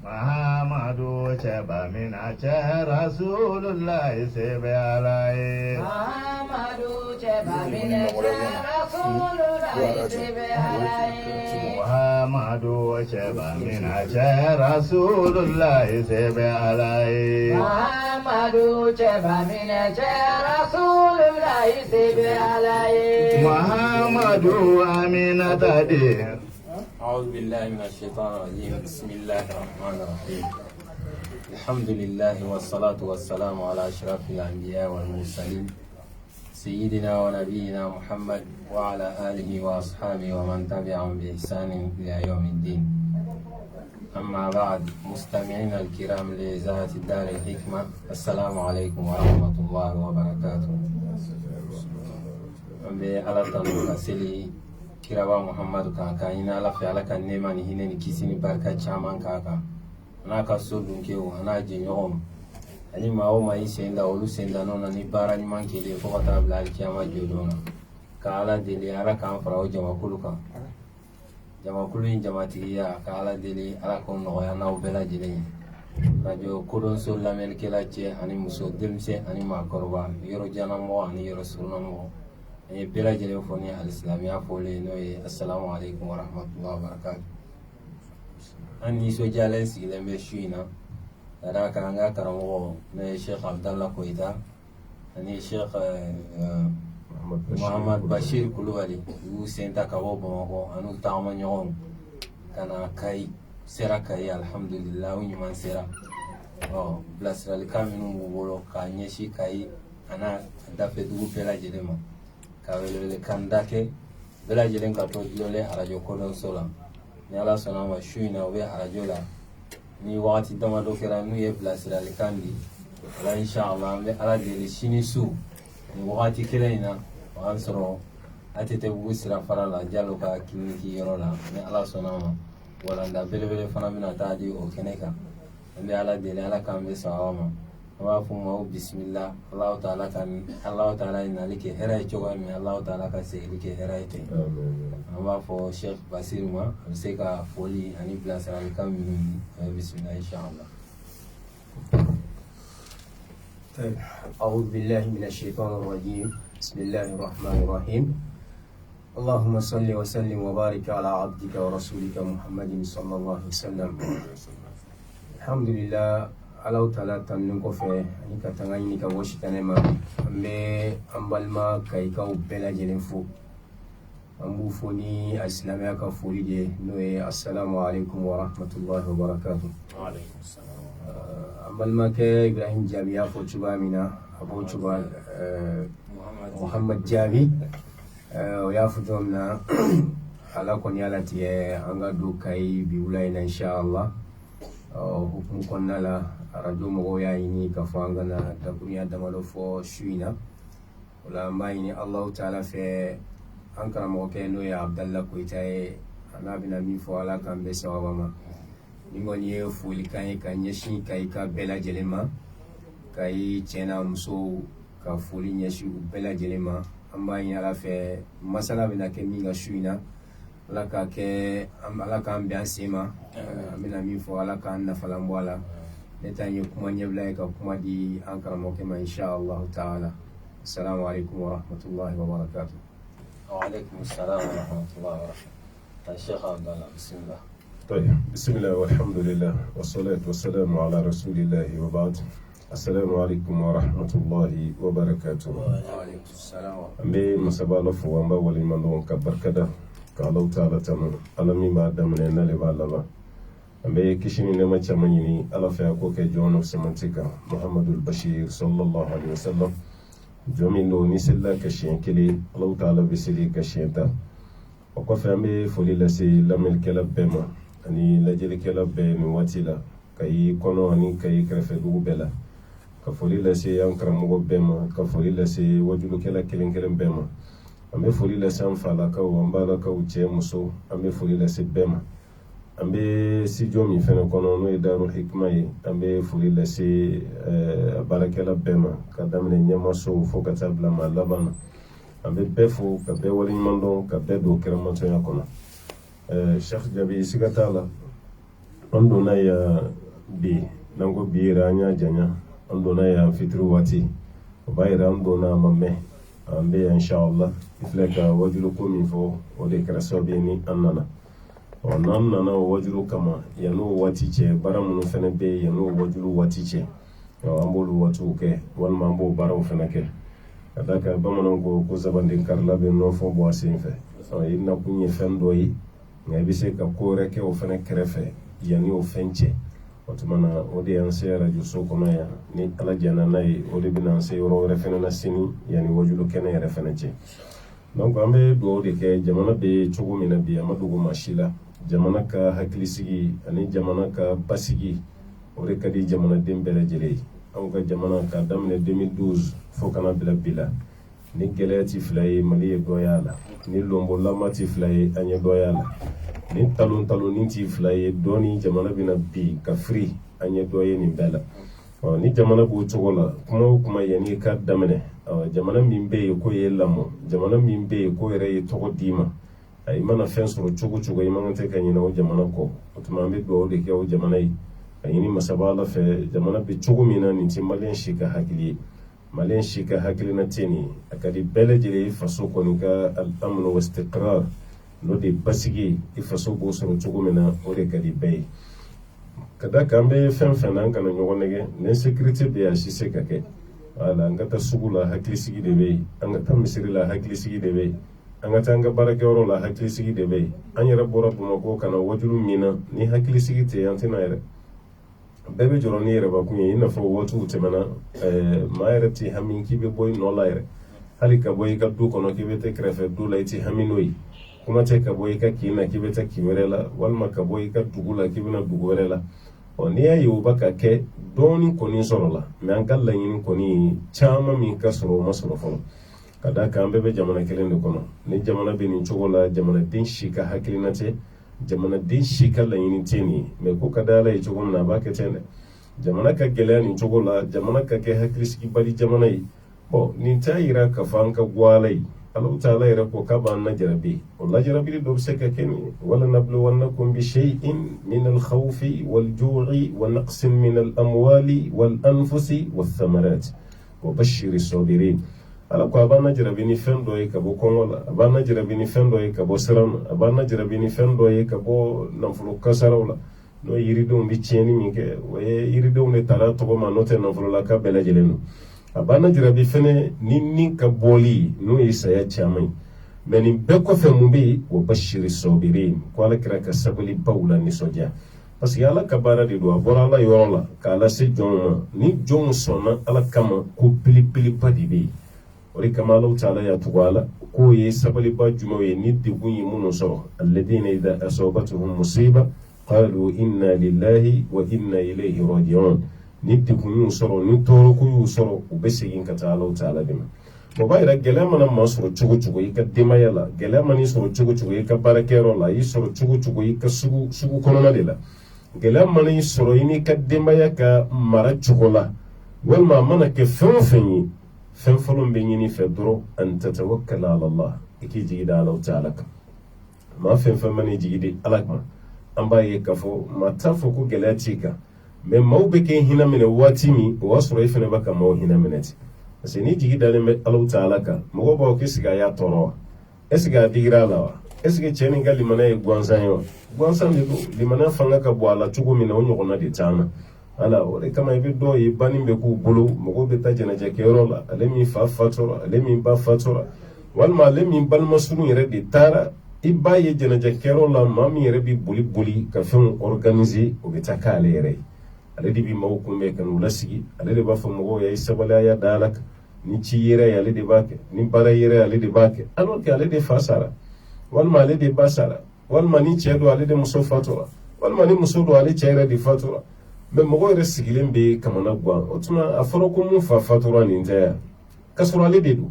Muhammadu Cheba Minache Rasulullah Sebe Alai Muhammadu Cheba Minache Rasulullah Sebe Alai Muhammadu Cheba Minache Rasulullah Sebe Alai Muhammadu Cheba Minache Rasulullah Sebe Alai Muhammadu Amina Tadi أعوذ بالله من الشيطان الرجيم بسم الله الرحمن الرحيم الحمد لله والصلاة والسلام على أشرف الأنبياء والمرسلين سيدنا ونبينا محمد وعلى آله وأصحابه ومن تبعهم بإحسان إلى يوم الدين أما بعد مستمعينا الكرام لإذاعة الدار الحكمة السلام عليكم ورحمة الله وبركاته بألا تنسلي kiraba muhammadu kan ina ala fe ala kan nema ni hineni kisini barka chaman kaka ana ka so dunke o ana je nyom ani ma o mai senda olu senda nona ni bara ni mankele fo kata bla kiyama jodona ka ala dele ala kan fara o jama kuluka jama kulun jamati ya ka ala dele ala kon no ya na o bela jele radio kodon so lamel kela che ani muso demse ani ma korba yoro jana mo ani yoro sunna mo bela jele foni al-islamiyya fole no assalamu alaikum wa rahmatullahi wa barakatuh anni so jalen si le me shuina dara karanga karamo ne Sheikh Abdallah Koita ani Sheikh Muhammad Bashir Kulubali u senta kabo bongo anu tawma nyon kana kai sera kai alhamdulillah wi man sera oh blasra le kaminu bolo ka nyeshi kai ana dafe du bela jele ma kawele kandake bela jelen ka to jole arajo kodon sola ni ala sona ma shuina we arajo la ni wakati dama do kera nu ye place la kandi la inshallah me ala de shini su ni wakati kelena wan soro atete bu sira fara la jalo ka kiniki yoro la ni ala sona ma wala nda bele fana bina taadi o keneka ni ala de ala kambe sawama wa fuma bismillah Allah ta'ala ina like heray choga mi Allah ta'ala ka se like heray te wa fo Sheikh Basir ma se ka foli ani place al kam bismillah inshallah أعوذ بالله من الشيطان الرجيم بسم الله الرحمن الرحيم اللهم صل وسلم وبارك على عبدك ورسولك محمد صلى الله عليه وسلم الحمد لله Alau ta'ala tannin kofe ani ka tanga ni ka woshi tanema ambe ambalma kai ka ubela jelen fu ambu foni islamiya ka furi de noe assalamu alaikum wa rahmatullahi wa barakatuh wa alaikum assalam ambalma ke Ibrahim Jabi ya fo chuba mina abo chuba Muhammad Jabi ya fu domna ala koni ala tie anga du kai biula ina inshallah hukum konnala radio mo ya ini ka fanga na tabunya damalo fo shuina wala mai ni Allah ta'ala fe ankara mo ke no ya Abdallah Koita e anabina mi fo ala kan be sawaba ma ni ngoni e fuli kan kan yeshi kai ka bela jelema kai chena muso ka fuli nyeshi bela jelema amma ni ala fe masala bina ke mi ga shuina ala ka ke ala kan be asema amina mi fo ala kan na falambwala نتاني كمان يبلغ كمان دي أنكر موكما إن شاء الله تعالى السلام عليكم ورحمة الله وبركاته. وعليكم السلام ورحمة الله وبركاته. الشيخ عبد الله بسم الله. طيب بسم الله والحمد لله والصلاة والسلام على رسول الله وبعد السلام عليكم ورحمة الله وبركاته. وعليكم السلام. أمي مسبالة فوامبا ولمن دون كبر كذا قالوا تعالى تمام ألمي ما دمنا نلبا ambe kishini nema chamanyini ala fa ko ke jono semantika Muhammadul Bashir sallallahu alaihi wasallam jomi no ni sella ka shen kele Allah ta'ala bisili ka shenta o ko fa ambe foli la se lamel kala bema ani la jeli kala be ni watila kay kono ani kay krefe du bela ka foli la se yankara mo bema ka foli la se wajulu kala kelen kelen bema ambe foli la se amfala ka wambala ka uche muso ambe foli la se bema ambe si jomi fene kono no e Darul Hikma yi ambe fuli la si barakela bema ka damne nyama so fo ka tabla ma labana ambe befo ka be wali mando ka be do keramato ya kono Sheikh Jabi sigatala ondo na ya bi nango bi ranya janya andona ya fitru wati bayra andona mamme ambe inshallah ifleka wajulu ko min fo o de kraso be ni annana o nana wajulu kama yanu wati ce baramu fene be yanu wajulu wati ce ambolu watu ke wal mambo baraw fene ke kadaka bamanan ko zabandin karla be no fo bo asin fe inna kunye fendo yi ngabe se ka ko reke o fene krefe yani o fenche otumana odi ansera ju so kono ya ni ala jana nay odi binan se ro refena na sini yani wajulu kene refena ce donc ambe do de ke jamana be chugo mina bi amadugo mashila jamana ka haklisigi ani jamana ka basigi ore kadi jamana dembele jele an ka jamana ka damne 2012 fo kana bila ni gelati flay mali goyala ni lombo lamati flay anye goyala ni talon ni ti flay doni jamana bina bi ka free anye doye ni bela ni jamana bu togola kuma yani ka damne jamana min be ko yelamo jamana min be ko re togo dima ay mana fensoro chugo imangante kanyina o jamana ko otumambe do de ke o jamana yi ayini masabala fe jamana be chugo mina ni timalen shika hakili na teni akadi bele jere faso ko ni ka al-amn wa istiqrar no de basigi ifaso bo soro chugo mina o de kadi bay kada kambe fen nan kana nyogonege ne sécurité be ya shise kake ala ngata sugula hakili sigi de bay angata misiri la hakili sigi de bay angata anga barake oro la hakili sigi de bay anyara bora bumako kana wajulu mina ni hakili sigi te yantina yere bebe joro ni yere ba kunye ina fo watu temana ma yere ti hamin kibe boy no la yere hali ka boy ka du kono kibe te krefe du la ti haminoi kuma te ka boy ka kina kibe te kiwerela walma ka boy ka dugula kibe na duguwerela ni ya yi baka ke doni koni sorola me an kala yin koni chama min ka soro masoro folo kada ka bebe jamana kelen de kono ni jamana be ni chogola jamana din shika hakilinate jamana din shika la yin teni me ko kada la yi chogom na baka tene jamana ka gele ni chogola jamana ka ke hakiliski bari jamana yi bo ni tayira ka fanka gwalai Allah ta'ala yara ko ka ban na jarabi wallahi jarabi do se ka ken wala nablu wannakum bi shay'in min al-khawfi wal-ju'i wa naqsin min al-amwali wal-anfusi wath-thamarat wa bashshir as-sabirin ala ko ban na jarabi ni fendo e ka bo kongola ban na jarabi ni fendo e ka bo siram ban na jarabi ni fendo e ka bo namfulu kasarawla no yiri do mbi cieni mi ke waye yiri do ne tara to ma note namfulu la ka bela jelenu abana jirabi fene ninni ka boli no isa ya chamai meni beko fe mumbi wa bashiri sabirin ko ala kira ka sabali paula ni soja parce yala ka bara de do abora la yola ka la se joma ni jom sona ala kama ko pili padibi ori kama Allah ta'ala ya tuwala ko ye sabali ba jumawe ni de gunyi muno so alladina idha asabatuhum musiba qalu inna lillahi wa inna ilayhi raji'un ni tikun soro ni toro ku yu soro u be segin ka ta Allah ta'ala dima bo bayra gelama na ma soro chugo yi ka dima yala gelama ni soro chugo yi ka barakero la yi soro chugo yi ka sugu kono na de la gelama ni soro yi ka dima ya ka mara chugo la walma mana ke fen folon be ni fe doro an tatawakkala ala Allah iki jigida Allah ta'ala ka ma fen mani jigidi alakma an ba ye kafo mata fo ko gelati ka mais mawbe ke hina mine wati mi wasoro ifene baka maw hina minati parce ni jigi dale me Allah ta'ala ka mo ba ko siga ya toro esiga digira lawa esiga cheni ngali mana e gwanzanyo gwansan de limana fanga ka bo ala tugo mina onyo kona de tana ala ore kama ibe do yi bani be ku bulu mo be ta jena je kero la alemi fa fatura alemi ba fatura wal ma alemi bal masunu yere de tara iba ye jena je kero la mami yere bi buli ka fen organiser o be ta kale yere ale de bi maw kumbe kan ulasigi ale de ba fa mo ya isabala ya dalak ni ci yere ya ale de bake ni bara yere ale de bake alors que ale de fasara wal ma ale de basara wal ma ni cedo ale de muso fatura wal ma ni muso do ale cere de fatura me mo yere sigilen be kamana gwa otuna aforo ko mu fa fatura ni ndia kasura ale de do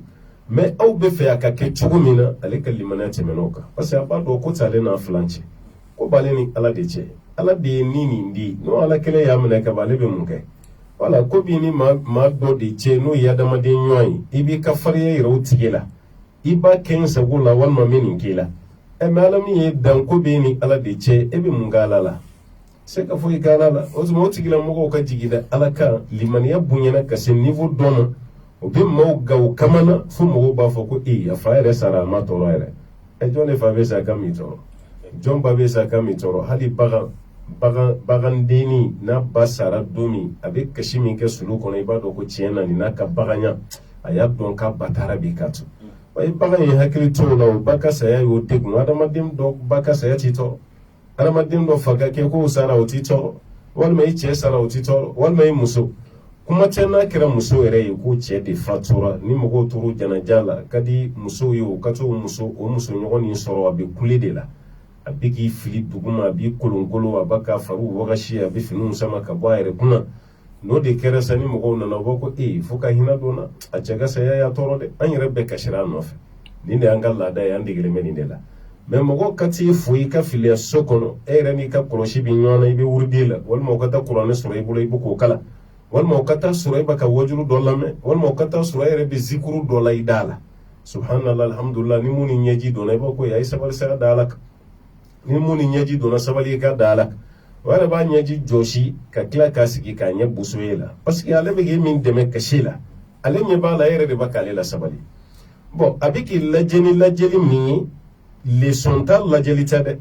me aw be fe aka ke chugumina ale kalimana temenoka parce que ba do ko tale na flanche ko bale ni ala de ce ala de nini ndi no ala kele ya mena ka bale be munke wala ko bi ni ma do de ce no ya dama de nyoy ibi ka fariye ro tigela iba ken sagula wal ma menin kila e malami e dan ko bi ni ala de ce e be mungala la se ka foyi kala la o zuma o tigila mɔgɔw ka jigida ala kan limaniya bonyana ka se niveau dɔ ma o bɛ maaw ga o kamana fo mɔgɔw b'a fɔ ko a fa yɛrɛ sara a ma tɔɔrɔ yɛrɛ jɔn de fa bɛ sa ka min tɔɔrɔ jɔn ba bɛ sa ka min tɔɔrɔ hali bagandenni n'a ba sara don min a bɛ kasi min kɛ sulu kɔnɔ i b'a dɔn ko tiɲɛ na nin n'a ka baganya a y'a dɔn k'a ba taara bi ka to wa i bagan in hakili to o la o ba ka saya y'o degun adamaden dɔ ba ka saya t'i tɔɔrɔ adamaden dɔ fa ka kɛ ko sara o t'i tɔɔrɔ walima i cɛ sara o t'i tɔɔrɔ walima i muso kuma tɛ n'a kɛra muso yɛrɛ ye ko cɛ de fatura ni mɔgɔw toro janaja la ka di musow ye o ka to o muso ɲɔgɔn nin sɔrɔ a bɛ kule de la a bɛ k'i fili duguma a b'i kolonkolon a b'a ka fariw wagasi a bɛ finiw sama ka bɔ a yɛrɛ kunna n'o de kɛra sa ni mɔgɔw nana u b'a ko fo ka hinɛ dɔn na a cɛ ka saya y'a tɔɔrɔ dɛ an yɛrɛ bɛɛ kasira a nɔfɛ nin de y'an ka laada ye an degelen bɛ nin de la mɛ mɔgɔ ka t'i fo i ka filiya so kɔnɔ e yɛrɛ n'i ka kɔlɔsi bɛ ɲɔgɔn na i bɛ wurudi la walima u ka taa kuranɛ sɔrɔ i bolo i bɛ k'o kala walima u ka taa sɔrɔ i bɛ ka wajulu dɔ lamɛn walima u ka taa sɔrɔ e yɛrɛ bɛ zikuru dɔ la i da la subhanallah alhamdulillah ni mun ni ɲɛji dɔnna i b'a ko a ye sabali saya da ala kan ni mun ni ɲɛji dɔnna sabali ka da ala kan o yɛrɛ b'a ɲɛji jɔsi ka tila k'a sigi k'a ɲɛ boso ye la parce que ale bɛ k'i min dɛmɛ kasi la ale ɲɛ b'a la e yɛrɛ de b'a k'ale la sabali bon a bɛ k'i lajɛ ni lajɛli min ye leçon ta lajɛli tɛ dɛ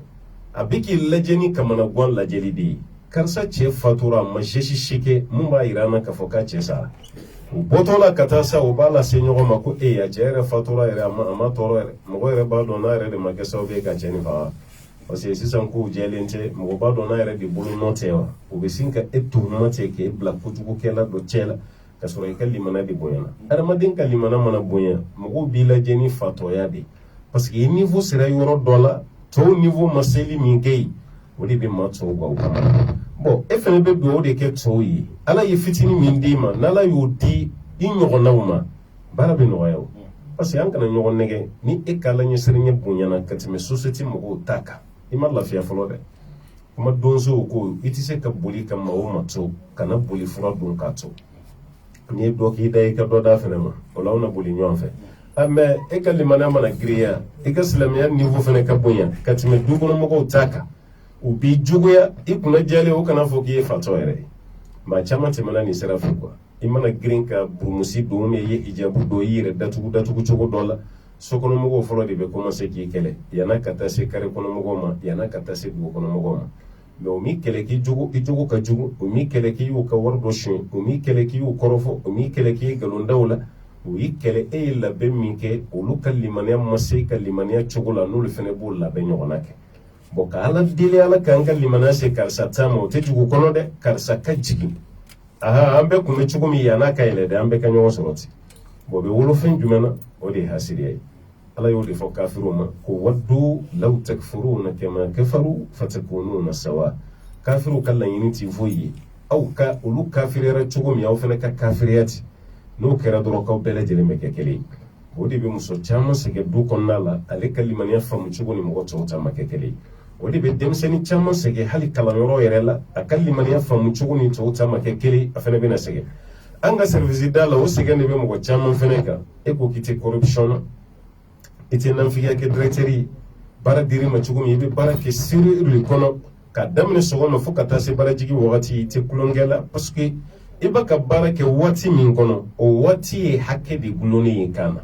a bɛ k'i lajɛ ni kamanagan lajɛli de ye karisa cɛ fatura a ma sɛsi kɛ mun b'a yira an na k'a fɔ k'a cɛ sara o bɔtɔ la ka taa sa o b'a lase ɲɔgɔn ma ko a cɛ yɛrɛ fatura yɛrɛ a ma tɔɔrɔ yɛrɛ mɔgɔ yɛrɛ b'a dɔn n'a yɛrɛ de ma kɛ sababu ye ka cɛ nin faga parce que sisan kow jɛlen tɛ mɔgɔ b'a dɔn n'a yɛrɛ de bolo nɔ tɛ wa o bɛ sin ka e turnuma tɛ k'e bila kojugukɛla dɔ cɛ la ka sɔrɔ i ka limana de bonyana adamaden ka limana mana bonya mɔgɔw b'i lajɛ ni fatɔya de parce que i niveau sera yɔrɔ dɔ la tɔw niveau ma seli min kɛ yen o de bɛ maa tɔw bɔ o kama bon e fana bɛ dugawu de kɛ tɔw ye ala ye fitinin min d'i ma n'ala y'o di i ɲɔgɔnnaw ma baara bɛ nɔgɔya o parce que an kana ɲɔgɔn nɛgɛ ni e ka laɲɛsiranɲɛ bonyana ka tɛmɛ société mɔgɔw ta kan i ma lafiya fɔlɔ dɛ kuma donsow ko i tɛ se ka boli ka maaw ma to kana boli fura don k'a to n'i ye dɔ k'i da i ka dɔ da fana ma o la aw na boli ɲɔgɔn fɛ mɛ e ka limaniya mana giriya i ka silamɛya niveau fana ka bonya ka tɛmɛ dukɔnɔmɔgɔw ta kan u b'i juguya i kunna jɛlen o kana fɔ k'i ye fatɔ yɛrɛ ye maa caman tɛmɛna nin sira fɛ kuwa i mana girin ka burumusi don i ye hijabu don i yɛrɛ datugu cogo dɔ la sokɔnɔmɔgɔw fɔlɔ de bɛ commencer k'i kɛlɛ yan'a ka taa se kare kɔnɔmɔgɔw ma yan'a ka taa se dugukɔnɔmɔgɔw ma mɛ o m'i kɛlɛ k'i jogo ka jugu o m'i kɛlɛ k'i y'u ka wari dɔ suɲɛ o m'i kɛlɛ k'i y'u kɔrɔfɔ o m'i kɛlɛ k'i ye nkalondaw la o y'i kɛlɛ e ye labɛn min kɛ olu ka limaniya ma se ka limaniya cogo la n'olu fana b'o labɛn ɲɔgɔnna kɛ bon ka ala deli ala k'an ka limaniya se karisa ta ma o tɛ dugu kɔnɔ dɛ karisa ka jigin an bɛɛ kun bɛ cogo min yan'a ka yɛlɛ dɛ an bɛɛ ka ɲɔgɔn sɔrɔ ten bon o bɛ wolo fɛn jumɛn na o de ye hasiriya ye ala y'o de fɔ kafiru ma ko waddu law takfuruna kama kafaru fatakununa sawa kafiru ka laɲini t'i foyi ye aw ka olu kafiriyara cogo min aw fana ka kafiriya ten n'o kɛra dɔrɔn k'aw bɛɛ lajɛlen bɛ kɛ kelen ye o de bɛ muso caman sɛgɛn du kɔnɔna la ale ka limaniya faamu cogo ni mɔgɔ tɔw ta ma kɛ kelen ye o de bɛ denmisɛnnin caman sɛgɛn hali kalanyɔrɔ yɛrɛ la a ka limaniya faamu cogo ni tɔw ta ma kɛ kelen a fana bɛna sɛgɛn an ka service da la o sɛgɛn de bɛ mɔgɔ caman fana kan e ko k'i tɛ corruption na i tɛ nanfigiya kɛ directeur ye baara dir'i ma cogo min i bɛ baara kɛ seri de kɔnɔ ka daminɛ sɔgɔma fo ka taa se baarajigi wagati i tɛ kulonkɛ la parce que i b'a ka baara kɛ waati min kɔnɔ o waati ye hakɛ de gulonnen ye kan na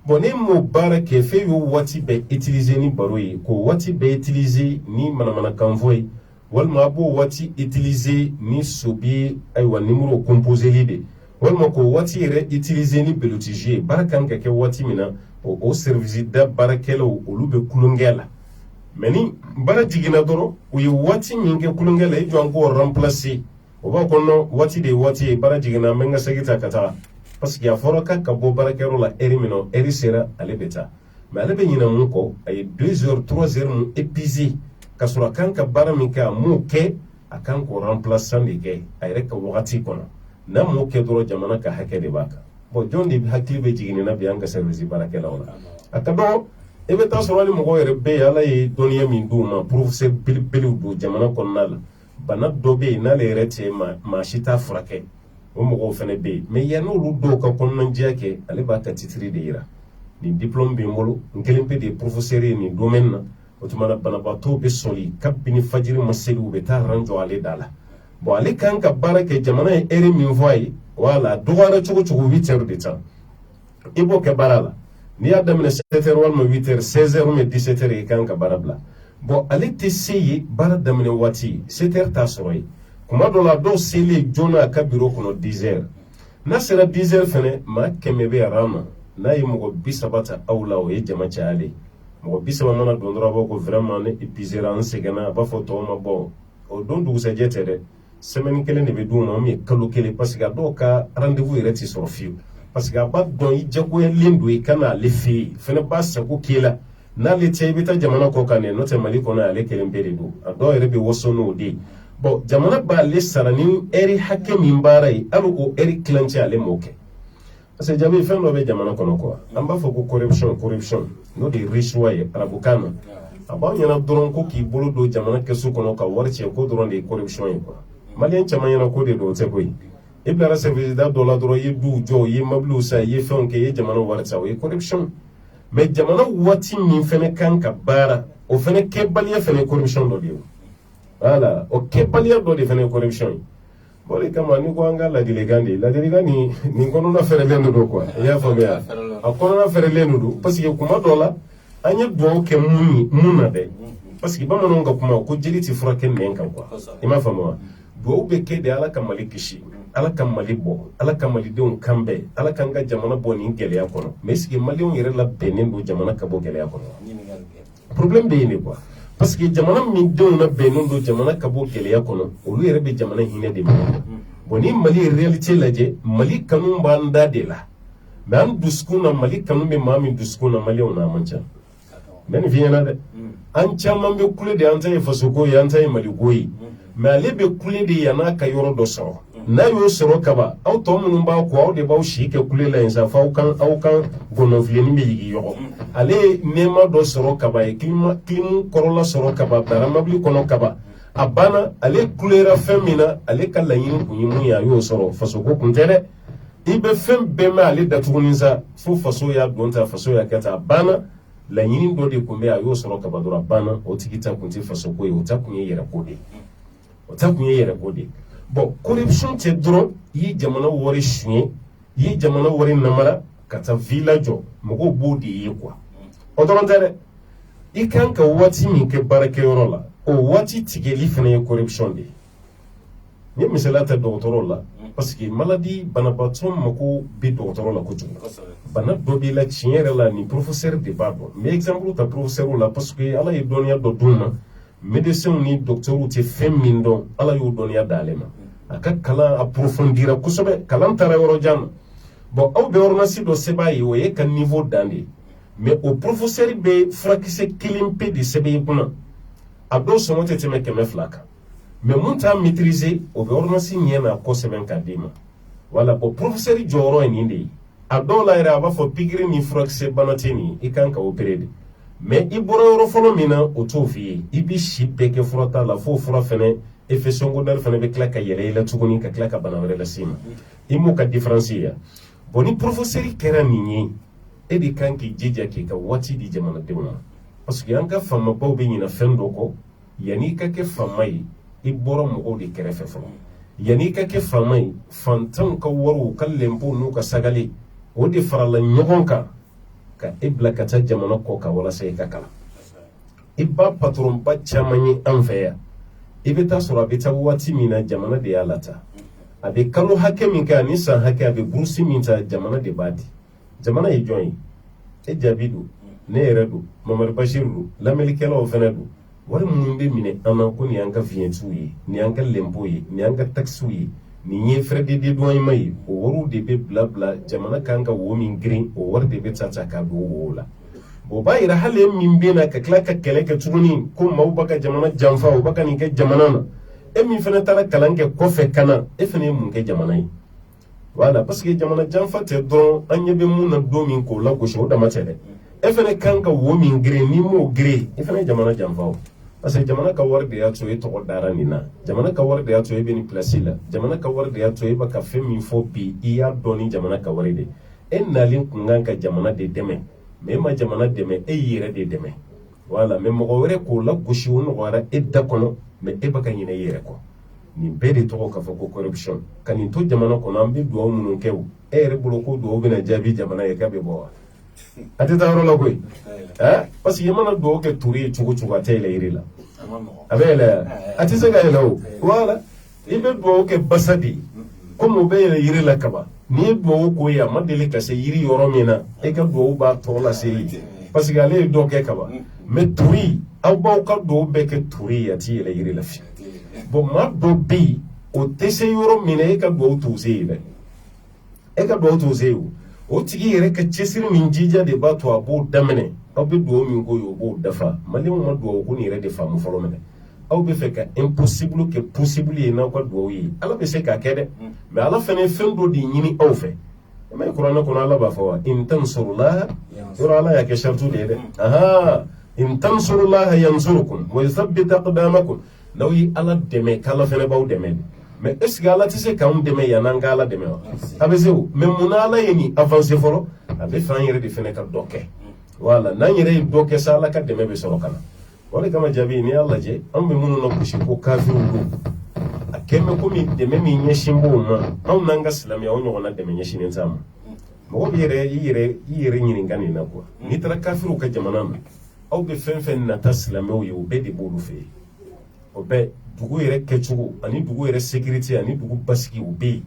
bon ni m'o baara kɛ f'e y'o waati bɛɛ utiliser ni baro ye k'o waati bɛɛ utiliser ni manamanakan fɔ ye walima a b'o waati utiliser ni sobi ayiwa numéro composeli de walima k'o waati yɛrɛ utiliser ni belotigi ye baara kan ka kɛ waati min na o service da baarakɛlaw olu bɛ kulonkɛ la mɛ ni baara jiginna dɔrɔn u ye waati min kɛ kulonkɛ la i jɔ an k'o remplacer o b'a kɔnɔ waati de ye waati ye baara jiginna an bɛ n ka segin ta ka taa parce que a fɔra k'a ka bɔ baarakɛyɔrɔ la heure min na heure sera ale bɛ taa mɛ ale bɛ ɲinɛ mun kɔ a ye 2 heures 3 heures mun épuisé ka sɔrɔ a kan ka baara min kɛ a m'o kɛ a kan k'o remplaçant de kɛ a yɛrɛ ka wagati kɔnɔ n'a m'o kɛ dɔrɔn jamana ka hakɛ de b'a kan bon jɔn de hakili bɛ jigin nin na bi an ka service baarakɛlaw la a ka dɔgɔ i bɛ taa sɔrɔ hali mɔgɔw yɛrɛ bɛ yen ala ye dɔnniya min d'u ma professeur belebelew don jamana kɔnɔna la bana dɔ bɛ yen n'ale yɛrɛ tɛ maa si t'a furakɛ o mɔgɔw fana bɛ yen mɛ yan'olu dɔw ka kɔnɔnajɛya kɛ ale b'a ka titiri de yira nin diplôme bɛ n bolo n kelen pe de ye professeur ye nin domaine na o tumana banabaatɔw bɛ sɔli kabini fajiri ma seli u bɛ taa ran jɔ ale da la bon ale kan ka baara kɛ jamana ye heure min fɔ a ye wala dɔgɔyara cogo cogo 8 heures de temps i b'o kɛ baara la n'i y'a daminɛ 7 heures walima 8 heures 16 heures mais 17 heures i kan ka baara bila bon ale tɛ se ye baara daminɛ waati 7 heures t'a sɔrɔ ye kuma dɔ la dɔw selen joona a ka bureau kɔnɔ 10 heures n'a sera 10 heures fɛnɛ maa 100 bɛ aran ma n'a ye mɔgɔ 30 ta aw la o ye jama cayalen mɔgɔ 30 mana don dɔrɔn a b'a ko vraiment ne épuisera an sɛgɛnna a b'a fɔ tɔw ma bon o don dugusɛjɛ tɛ dɛ semaine kelen de bɛ d'u ma min ye kalo kelen parce que a dɔw ka rendez-vous yɛrɛ tɛ sɔrɔ fiyewu parce que a b'a dɔn i jagoyalen don i ka na ale fɛ yen fɛnɛ b'a sago k'e la n'ale tɛ i bɛ taa jamana kɔ kan dɛ n'o tɛ Mali kɔnɔ ale kelen bɛɛ de don a dɔw yɛrɛ bɛ waso n'o de ye bon jamana b'ale sara ni heure hakɛ min baara ye hali o heure kilancɛ ale m'o kɛ parce que jaabi fɛn dɔ bɛ jamana kɔnɔ quoi an b'a fɔ ko corruption n'o de ye risuwa ye arabukan na a b'aw ɲɛna dɔrɔn ko k'i bolo don jamana kɛsu kɔnɔ ka wari cɛ ko dɔrɔn de ye corruption ye quoi maliyɛn caman ɲɛna ko de don o tɛ koyi i bilara service da dɔ la dɔrɔn i ye duw jɔ i ye mobiliw san i ye fɛnw kɛ i ye jamana wari ta o ye corruption mais jamana waati min fɛnɛ kan ka baara o fɛnɛ kɛbaliya fɛnɛ ye corruption dɔ de ye voilà o kɛbaliya dɔ de fɛnɛ ye corruption ye bon de kama ni ko an ka ladilikan de ladilikan nin kɔnɔna fɛrɛlen don quoi i y'a faamuya a kɔnɔna fɛrɛlen don parce que kuma dɔ la an ye duwawu kɛ mun na dɛ parce que bamananw ka kuma ko jeli tɛ furakɛ nɛn kan quoi i m'a faamu wa duwawu bɛ kɛ de ala ka Mali kisi ala ka Mali bɔ ala ka malidenw kan bɛɛ ala k'an ka jamana bɔ nin gɛlɛya kɔnɔ mais est ce que maliyɛnw yɛrɛ labɛnnen don jamana ka bɔ gɛlɛya kɔnɔ problème bɛ yen de quoi parce que jamana min denw labɛnnen don jamana ka bɔ gɛlɛya kɔnɔ olu yɛrɛ bɛ jamana hinɛ de minɛ bon ni Mali ye réalité lajɛ Mali kanu b'an da de la mais an dusukun na Mali kanu bɛ maa min dusukun na maliyɛnw na a man ca mais nin f'i ɲɛna dɛ an caman bɛ kule de an ta ye fasoko ye an ta ye maliko ye mais ale bɛ kule de yan'a ka yɔrɔ dɔ sɔrɔ n'a y'o sɔrɔ kaba aw tɔ minnu b'a kɔ aw de b'aw si kɛ kule la yen sa fɔ aw kan gɔnɔfilenni bɛ yigi ɲɔgɔn ale ye nɛɛma dɔ sɔrɔ kaba ye kilimu kɔrɔla sɔrɔ kaba bara mobili kɔnɔ kaba a banna ale kulera fɛn min na ale ka laɲini kun ye mun ye a y'o sɔrɔ fasoko kun tɛ dɛ i bɛ fɛn bɛɛ mɛn ale datuguni sa fo faso y'a don ta faso y'a kɛ ta a banna laɲini dɔ de kun bɛ a y'o sɔrɔ kaba dɔrɔn a banna o tigi ta kun tɛ fasoko ye o ta kun ye yɛrɛko de ye o ta kun ye yɛrɛko de ye bon corruption tɛ dɔrɔn i ye jamana wari suɲɛ i ye jamana wari namara ka taa villa jɔ mɔgɔw b'o de ye quoi o dɔrɔn tɛ dɛ i kan ka waati min kɛ baarakɛyɔrɔ la o waati tigɛli fana ye corruption de ye n ye misaliya ta dɔgɔtɔrɔw la parce que maladie banabaatɔ mako bɛ dɔgɔtɔrɔ la kojugu bana dɔ b'i la tiɲɛ yɛrɛ la ni professeur de b'a dɔn mais exemple ta professeur la parce que ala ye dɔnniya dɔ d'u ma médecins ni docteurs tɛ fɛn min dɔn ala y'o dɔnniya d'ale ma a ka kalan approfondira kosɛbɛ kalan taara yɔrɔ jan na bon aw bɛ ordonnance dɔ sɛbɛn a ye o ye ka niveau dan de ye mais o professeur bɛ furakisɛ kelen pe de sɛbɛn i kunna a dɔw sɔngɔ tɛ tɛmɛ 200 kan mais mun t'a maîtriser o bɛ ordonnance ɲɛ na kosɛbɛ ka d'i ma wala bon professeur jɔyɔrɔ ye nin de ye a dɔw la yɛrɛ a b'a fɔ pikiri ni furakisɛ bana tɛ nin i kan ka opérer de mais i bɔra yɔrɔ fɔlɔ min na o t'o f'i ye i bɛ si bɛɛ kɛ fura t'a la fo fura fɛnɛ effet secondaire fɛnɛ bɛ tila ka yɛlɛ i la tuguni ka tila ka bana wɛrɛ lase ma i m'o ka différence ye yan bon ni professeur kɛra nin ye e de kan k'i jija k'i ka waati di jamanadenw ma parce que an ka faamabaw bɛ ɲinɛ fɛn dɔ kɔ yanni i ka kɛ faama ye i bɔra mɔgɔw de kɛrɛfɛ fɔlɔ yanni i ka kɛ faama ye fantanw ka wariw ka lɛnpo n'u ka sagale o de farala ɲɔgɔn kan ka e bila ka taa jamana kɔ kan walasa i ka kalan i ba patron ba caman ye an fɛ yan i bɛ taa sɔrɔ a bɛ taa waati min na jamana de y'a lata a bɛ kalo hakɛ min kɛ ani san hakɛ a bɛ burusi min ta jamana de b'a di jamana ye jɔn ye e jaabi don ne yɛrɛ don Mamadu Bashir don lamɛnnikɛlaw fana don wari minnu bɛ minɛ an na ko nin y'an ka fiɲɛtiw ye nin y'an ka lɛnpo ye nin y'an ka taxiw ye nin ye frais de dédouanement ye o wariw de bɛ bila jamana kan ka wo min girin o wari de bɛ ta ka don o wo la o b'a yira hali min bɛ na ka tila ka kɛlɛ kɛ tuguni ko maaw b'a ka jamana janfa o b'a ka nin kɛ jamana na e min fana taara kalan kɛ kɔfɛ ka na e fana ye mun kɛ jamana ye voilà parce que jamana janfa tɛ dɔrɔn an ɲɛ bɛ mun na don min k'o lagosi o dama tɛ dɛ e fana kan ka wo min girin n'i m'o girin e fana ye jamana janfa o parce que jamana ka wari de y'a to e tɔgɔ dara nin na jamana ka wari de y'a to e bɛ nin place la jamana ka wari de y'a to e bɛ ka fɛn min fɔ bi i y'a dɔn ni jamana ka wari de e nalen kun kan ka jamana de dɛmɛ mais e ma jamana dɛmɛ e y'i yɛrɛ de dɛmɛ wala mais mɔgɔ wɛrɛ k'o la gosi o nɔgɔyara e da kɔnɔ mais e bɛ ka ɲinɛ i yɛrɛ kɔ nin bɛɛ de tɔgɔ ka fɔ ko corruption ka nin to jamana kɔnɔ an bɛ dugawu minnu kɛ o e yɛrɛ bolo ko dugawu bɛna jaabi jamana ye k'a bɛ bɔ wa a tɛ taa yɔrɔ la koyi parce que i mana dugawu kɛ turu ye cogo cogo a tɛ yɛlɛ yiri la a bɛ yɛlɛ a tɛ se ka yɛlɛ o wala i bɛ dugawu kɛ basa de ye komi o bɛ yɛlɛ yiri la kaban n'i ye dugawu k'o ye a ma deli ka se yiri yɔrɔ min na e ka dugawu b'a tɔ lase yen parce que ale ye dɔ kɛ kaban mais turi aw b'aw ka dugawu bɛɛ kɛ turi ye a tɛ yɛlɛ yiri la fiyewu bon maa dɔ bɛ yen o tɛ se yɔrɔ min na e ka dugawu t'o se yen dɛ e ka dugawu t'o se yen o tigi yɛrɛ ka cɛsiri ni jija de b'a to a b'o daminɛ aw bɛ dugawu min k'o ye o b'o dafa maliyɛnw ma dugawu ko nin yɛrɛ de faamu fɔlɔ minɛ aw bɛ fɛ ka impossible kɛ possible ye n'aw ka dugawu ye ala bɛ se k'a kɛ dɛ mais ala fana ye fɛn dɔ de ɲini aw fɛ i m'a ye kuranɛ kɔnɔ ala b'a fɔ wa in tansurullaha yɔrɔ ala y'a kɛ shartu de ye dɛ in tansurullaha yansurukum wa yuthabbit aqdamakum n'aw ye ala dɛmɛ k'ala fana b'aw dɛmɛ mais est ce que ala tɛ se k'anw dɛmɛ yan'an ka ala dɛmɛ wa a bɛ se o mais munna ala ye nin avancer fɔlɔ a bɛ fɛ an yɛrɛ de fana ka dɔ kɛ wala n'an yɛrɛ ye dɔ kɛ sa ala ka dɛmɛ bɛ sɔrɔ ka na o de kama jaabi n'i y'a lajɛ an bɛ minnu na gosi ko kafiriw don a kɛn bɛ komi dɛmɛ min ɲɛsin b'o ma anw n'an ka silamɛya o ɲɔgɔnna dɛmɛ ɲɛsinnen t'a ma mɔgɔ bɛ i yɛrɛ ɲininka nin na kuwa n'i taara kafiriw ka jamana na aw bɛ fɛn fɛn nata silamɛw ye o bɛɛ de b'olu fɛ yen o bɛɛ dugu yɛrɛ kɛcogo ani dugu yɛrɛ sécurité ani dugu basigi o bɛ yen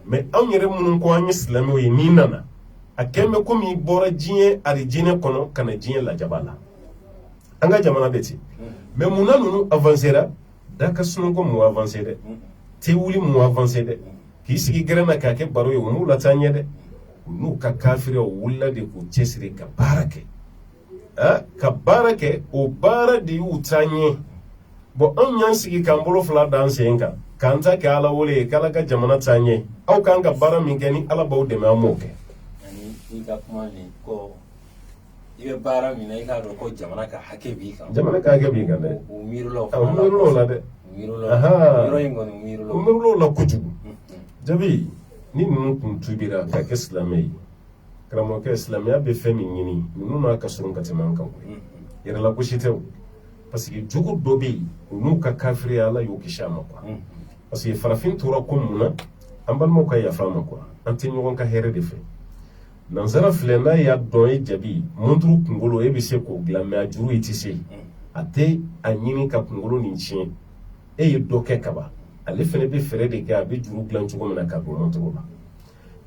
mais anw yɛrɛ minnu ko an ye silamɛw ye n'i nana a kɛn bɛ komi i bɔra diɲɛ arijinɛ kɔnɔ ka na diɲɛ lajaba la an ka jamana bɛ ten mais munna ninnu avancera da ka sunɔgɔ mun avancer dɛ te wuli mun avancer dɛ k'i sigi gɛrɛ na k'a kɛ baro ye o n'u la taa ɲɛ dɛ u n'u ka kafiriya o wulila de k'u cɛsiri ka baara kɛ ka baara kɛ o baara de y'u taa ɲɛ bon anw y'an sigi k'an bolo fila da an sen kan k'an ta kɛ ala wele ye k'ala ka jamana taa ɲɛ aw k'an ka baara min kɛ ni ala b'aw dɛmɛ an b'o kɛ i ka kuma nin ko i bɛ baara min na i k'a dɔn ko jamana ka hakɛ b'i kan jamana ka hakɛ b'i kan dɛ o miirila o la dɛ yɔrɔ in kɔni miirila o miirila la kojugu jabi ni ninnu kun tubira ka kɛ silamɛ ye karamɔgɔkɛ silamɛya bɛ fɛn min ɲini ninnu n'a ka surun ka tɛmɛ an kan yɛrɛla gosi tɛ o parce que jogo dɔ bɛ yen o n'u ka kafiriya ala y'o kisi a ma quoi parce que farafin tora ko mun na an balimaw ka yafa a ma quoi an tɛ ɲɔgɔn ka hɛrɛ de fɛ nansara filɛ n'a y'a dɔn e jabi monturu kunkolo e bɛ se k'o dilan mais a juru i tɛ se a tɛ a ɲini ka kunkolo nin tiɲɛ e ye dɔ kɛ kaban ale fana bɛ fɛɛrɛ de kɛ a bɛ juru dilan cogo min na ka don monturu la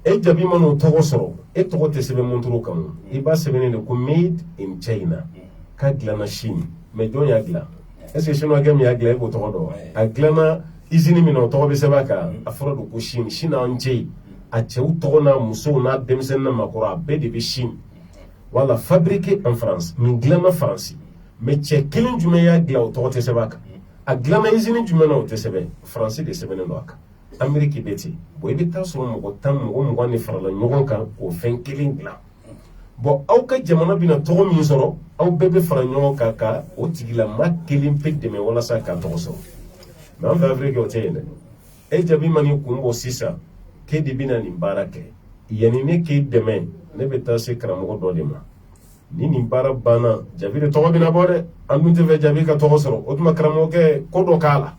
e jabi mana o tɔgɔ sɔrɔ e tɔgɔ tɛ sɛbɛn monturu kan i b'a sɛbɛnnen de ko made in China k'a dilanna Chine mais jɔn y'a dilan est-ce que chinois min y'a dilan e b'o tɔgɔ dɔn a dilanna usine min na o tɔgɔ bɛ sɛbɛn a kan a fɔra don ko Chine Chine an cɛ a cɛw tɔgɔ n'a musow n'a denmisɛnnin n'a makɔrɔ a bɛɛ de bɛ Chine wala fabriqué en France min dilanna Faransi mais cɛ kelen jumɛn y'a dilan o tɔgɔ tɛ sɛbɛn a kan a dilanna usine jumɛn na o tɛ sɛbɛn Faransi de sɛbɛnnen don a kan Amérique bɛ ten bon i bɛ taa sɔrɔ mɔgɔ 10 mɔgɔ 20 de farala ɲɔgɔn kan k'o fɛn kelen dilan bon aw ka jamana bɛna tɔgɔ min sɔrɔ aw bɛɛ bɛ fara ɲɔgɔn kan ka o tigilama kelen pe dɛmɛ walasa k'a tɔgɔ sɔrɔ mais an fɛ Afiriki o tɛ yen dɛ e jabi ma n'i kun bɔ sisan k'e de bɛna nin baara kɛ yanni ne k'e dɛmɛ ne bɛ taa se karamɔgɔ dɔ de ma ni nin baara banna jabi de tɔgɔ bɛna bɔ dɛ an dun tɛ fɛ jabi ka tɔgɔ sɔrɔ o tuma karamɔgɔkɛ ko dɔ k'a la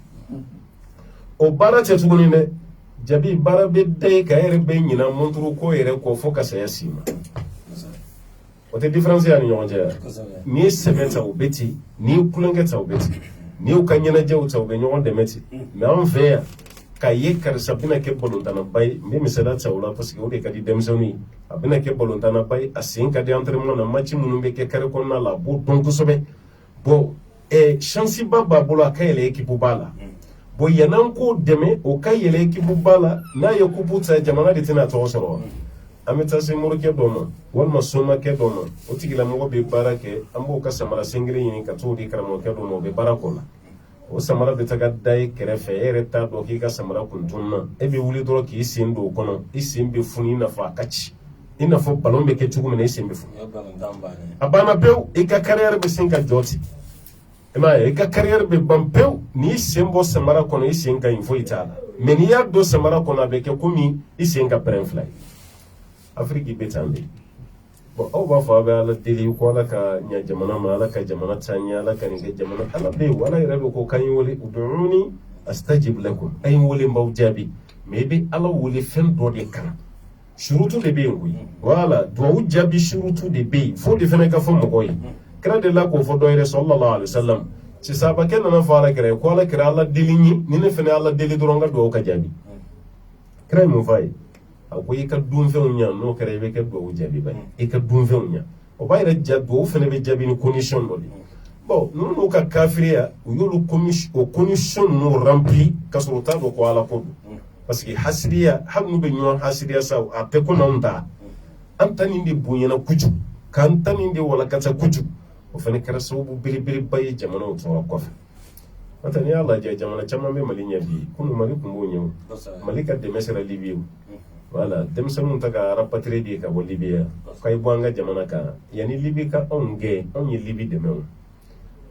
o baara tɛ tuguni dɛ jabi baara bɛ da ye ka e yɛrɛ bɛ ɲina monturu ko yɛrɛ kɔ fo ka saya s'i ma o tɛ différence y'a ni ɲɔgɔn cɛ yan n'i ye sɛbɛn ta o bɛ ten n'i ye kulonkɛ ta o bɛ ten n'i y'u ka ɲɛnajɛw ta o bɛ ɲɔgɔn dɛmɛ ten mais an fɛ yan k'a ye karisa bɛna kɛ balontanaba ye n bɛ misaliya ta o la parce que o de ka di denmisɛnninw ye a bɛna kɛ balontanaba ye a sen ka di entraînement na match minnu bɛ kɛ carré kɔnɔna la a b'o dɔn kosɛbɛ bon chance ba b'a bolo a ka yɛlɛ équipe ba la bon yan'an k'o dɛmɛ o ka yɛlɛ équipe ba la n'a ye coupe ta jamana de tɛna tɔgɔ sɔrɔ wa an bɛ taa se morikɛ dɔ ma walima somakɛ dɔ ma o tigilamɔgɔ bɛ baara kɛ an b'o ka samara sen kelen ɲini ka t'o di karamɔgɔkɛ dɔ ma o bɛ baara k'o la o samara bɛ taga da i kɛrɛfɛ e yɛrɛ t'a dɔn k'i ka samara kun tununna e bɛ wuli dɔrɔn k'i sen don o kɔnɔ i sen bɛ funu i n'a fɔ a ka ci i n'a fɔ ballon bɛ kɛ cogo min na i sen bɛ funu a banna pewu i ka carrière bɛ sen ka jɔ ten i m'a ye i ka carrière bɛ ban pewu n'i sen bɔ samara kɔnɔ i sen ka ɲi foyi t'a la mais n'i y'a don samara kɔnɔ a bɛ kɛ komi i sen ka pɛrɛn fila ye Afiriki bɛ tan de bon aw b'a fɔ a bɛ ala deli ko ala ka ɲa jamana ma ala ka jamana taɲa ala ka nin kɛ jamana ala bɛ yen ala yɛrɛ bɛ ko k'an ye wele ud'uni astajib lakum a ye wele n b'aw jaabi mais i bɛ ala wele fɛn dɔ de kan surutu de bɛ yen koyi voilà duwawu jaabi surutu de bɛ yen fo de fana ka fɔ mɔgɔ ye kira de la k'o fɔ dɔ yɛrɛ sallallahu alaihi wasallam sisabakɛ nana fɔ ala kira ye ko ala kira ala deli ye ni ne fana ala deli dɔrɔn ka duwawu ka jaabi kira ye mun fɔ a ye a ko i ka dunfɛnw ɲa n'o kɛra i bɛ kɛ duwawu jaabi ba ye i ka dunfɛnw ɲa o b'a yɛrɛ duwawu fana bɛ jaabi ni condition dɔ de bon ninnu ka kafiriya u y'olu o condition ninnu rempli ka sɔrɔ u t'a dɔn ko ala ko don parce que hasidiya hali n'u bɛ ɲɔgɔn hasidiya sa a tɛ ko n'anw ta an ta nin de bonyana kojugu k'an ta nin de walakata kojugu o fana kɛra sababu belebeleba ye jamanaw tora kɔfɛ n'o tɛ n'i y'a lajɛ jamana caman bɛ mali ɲɛ bi kunun mali tun b'o ɲɛ o mali ka dɛmɛ sera libi o voilà denmisɛnninw ta ka rapatrier de ka bɔ libiya k'a bɔ an ka jamana kan yanni libi ka anw gɛn anw ye libi dɛmɛ o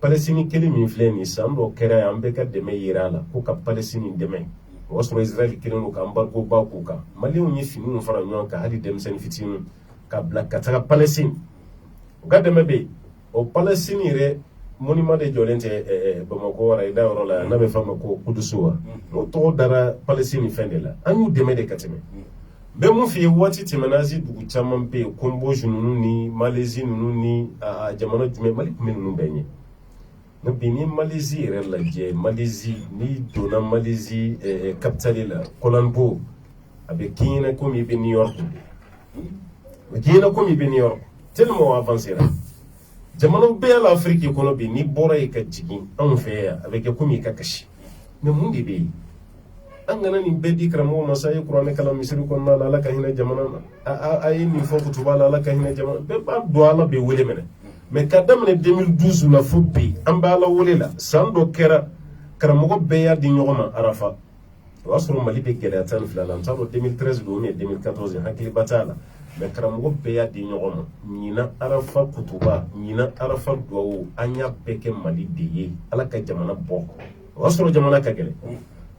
palestine kelen min filɛ nin san dɔ kɛra yan an bɛɛ ka dɛmɛ yera a la ko ka palestine dɛmɛ o y'a sɔrɔ israel kelen don ka embargo ba k'u kan maliyɛnw ye finiw fara ɲɔgɔn kan hali denmisɛnnin fitininw ka bila ka taga palestine u ka dɛmɛ bɛ yen o palestine yɛrɛ monument de jɔlen tɛ bamakɔ warayida yɔrɔ la n'a bɛ f'a ma ko kudusu wa o tɔgɔ dara palestine fɛn de la an y'u dɛmɛ de ka tɛmɛ n bɛ mun f'i ye waati tɛmɛna azi dugu caman bɛ yen cambodge ninnu ni malaisie ninnu ni jamana jumɛn mali tun bɛ ninnu bɛɛ ɲɛ nka bi ni malaisie yɛrɛ lajɛ malaisie ni donna malaisie capitale la Kuala Lumpur a bɛ k'i ɲɛna komi i bɛ new york a bɛ k'i ɲɛna komi i bɛ new york tellement avancera jamanaw bɛɛ y'ala afiriki kɔnɔ bi n'i bɔra yen ka jigin anw fɛ yan a bɛ kɛ komi i ka kasi mais mun de bɛ yen an kana nin bɛɛ di karamɔgɔ ma sa a ye kuranɛ kalan misiri kɔnɔna la ala ka hinɛ jamana na a ye nin fɔ kutuba la ala ka hinɛ jamana bɛɛ b'a dɔn ala bɛ wele minɛ mais ka daminɛ 2012 la fo bi an bɛ ala wele la san dɔ kɛra karamɔgɔ bɛɛ y'a di ɲɔgɔn ma arafa o y'a sɔrɔ mali bɛ gɛlɛya 12 la n t'a dɔn 2013 don ou bien 2014 hakiliba t'a la mais karamɔgɔ bɛɛ y'a di ɲɔgɔn ma ɲina arafa kutuba ɲina arafa duwawu an y'a bɛɛ kɛ mali de ye ala ka jamana bɔ o y'a sɔrɔ jamana ka gɛlɛn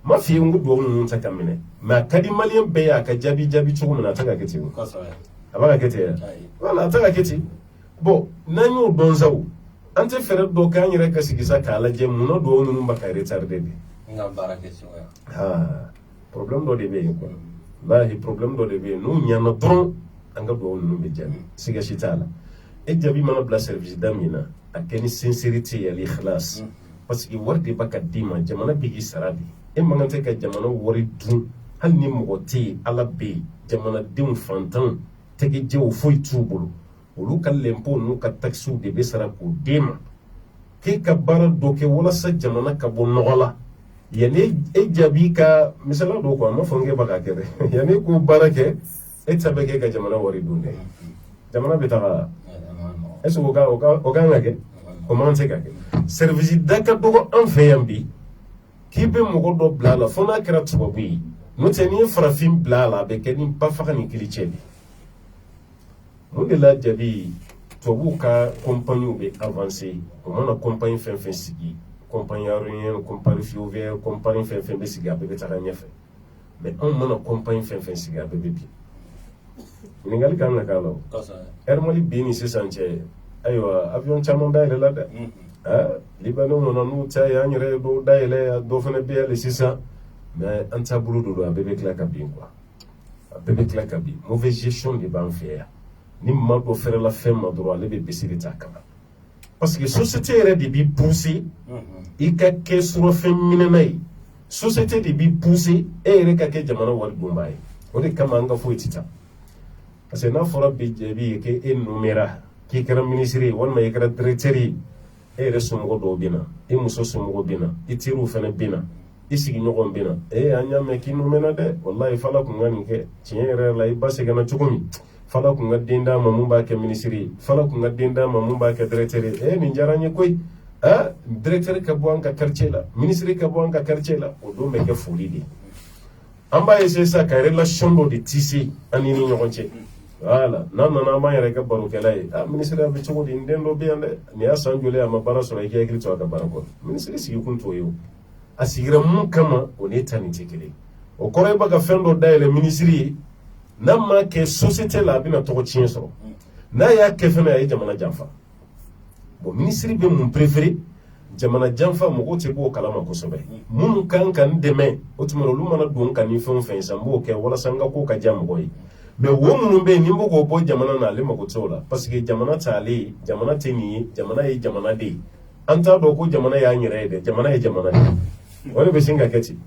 ma f'i ye n ko duwawu ninnu tɛ ka minɛ mais a ka di maliyɛn bɛɛ ye a ka jaabi cogo min na a tɛ ka kɛ ten o a b'a ka kɛ ten voilà a tɛ ka kɛ ten bon n'an y'o dɔn sa o an tɛ fɛɛrɛ dɔ k'an yɛrɛ ka sigi sa k'a lajɛ munna duwawu ninnu bɛ ka retardé de problème dɔ de bɛ yen quoi walahi problème dɔ de bɛ yen n'u ɲana dɔrɔn an ka duwawu ninnu bɛ jaabi siga si t'a la e jaabi mana bila service da min na a kɛ ni sincérité ye al-ikhlas parce que wari de b'a ka d'i ma jamana bɛ k'i sara bi e man kan tɛ ka jamana wari dun hali ni mɔgɔ tɛ yen ala bɛ yen jamanadenw fantanw tɛgɛjɛw foyi t'u bolo olu ka l'impôt n'u ka taxes de bɛ sara k'o d'e ma k'e ka baara dɔ kɛ walasa jamana ka bɔ nɔgɔ la yanni e jaabi ka misaliya dɔ ko a ma fɔ n k'e b'a ka kɛ dɛ yanni k'o baara kɛ e tɛ bɛ k'e ka jamana wari dun dɛ jamana bɛ taga est-ce que o kan ka kɛ o man se ka kɛ service da ka dɔgɔ an fɛ yan bi k'i bɛ mɔgɔ dɔ bila a la fo n'a kɛra tubabu ye n'o tɛ n'i ye farafin bila a la a bɛ kɛ ni ba faga ni kili cɛ de mun de la jaabi tubabuw ka compagnies bɛ avancer o mana compagnie fɛn fɛn sigi compagnie aérienne compagnie ferroviaire compagnie fɛn fɛn bɛ sigi a bɛɛ bɛ taga ɲɛfɛ mais anw mana compagnie fɛn fɛn sigi a bɛɛ bɛ bin ɲininkali kan ka k'a la o air mali bi ni sisan cɛ ayiwa avion caman dayɛlɛ la dɛ libanɛw nana n'u ta ye an yɛrɛ ye dɔw dayɛlɛ dɔw fana bɛ yɛlɛ sisan mais an taabolo de don a bɛɛ bɛ tila ka bin quoi a bɛɛ bɛ tila ka bin mauvaise gestion de b'an fɛ yan ni maa dɔ fɛrɛla fɛn ma dɔrɔn ale bɛ bisi de t'a kama parce que société yɛrɛ de b'i pousser i ka kɛ surɔfɛn minɛna ye société de b'i pousser e yɛrɛ ka kɛ jamana wari donbaa ye o de kama an ka foyi tɛ taa parce que n'a fɔra bi jaabi ye k'e numera k'i kɛra ministre ye walima i kɛra directeur ye e yɛrɛ somɔgɔ dɔw bɛ na i muso somɔgɔ bɛ na i teriw fana bɛ na i sigiɲɔgɔn bɛ na an y'a mɛn k'i numena dɛ walahi fala kun ka nin kɛ tiɲɛ yɛrɛ la i ba sɛgɛnna cogo min fala kun ka den d'a ma mun b'a kɛ ministre ye fala kun ka den d'a ma mun b'a kɛ directeur ye nin diyara n ye koyi directeur ka bɔ an ka quartier la ministre ka bɔ an ka quartier la o don bɛ kɛ foli de ye an b'a essayer sa ka relation dɔ de tisser an ni ɲɔgɔn cɛ voilà n'an nana an b'an yɛrɛ kɛ barokɛla ye ministre a bɛ cogo di n den dɔ bɛ yan dɛ nin y'a san joli a ma baara sɔrɔ i k'i hakili to a ka baara kɔ ministre sigikun t'o ye o a sigira mun kama o n'e ta nin tɛ kelen o kɔrɔ e bɛ ka fɛn dɔ dayɛlɛ ministre ye n'a ma kɛ société la a bɛna tɔgɔ tiɲɛ sɔrɔ n'a y'a kɛ fɛnɛ a ye jamana janfa bon ministre bɛ mun préféré jamana janfa mɔgɔw tɛ b'o kalama kosɛbɛ minnu kan ka n dɛmɛ o tuma olu mana don ka ni fɛn o fɛn san n b'o kɛ walasa n ka ko ka diya mɔgɔ ye mais wo minnu bɛ yen ni n bɛ k'o bɔ jamana na ale mago t'o la parce que jamana t'ale ye jamana tɛ nin ye jamana ye jamana de ye an t'a dɔn ko jamana y'an yɛrɛ ye dɛ jamana ye jamana de ye o de bɛ sin ka kɛ ten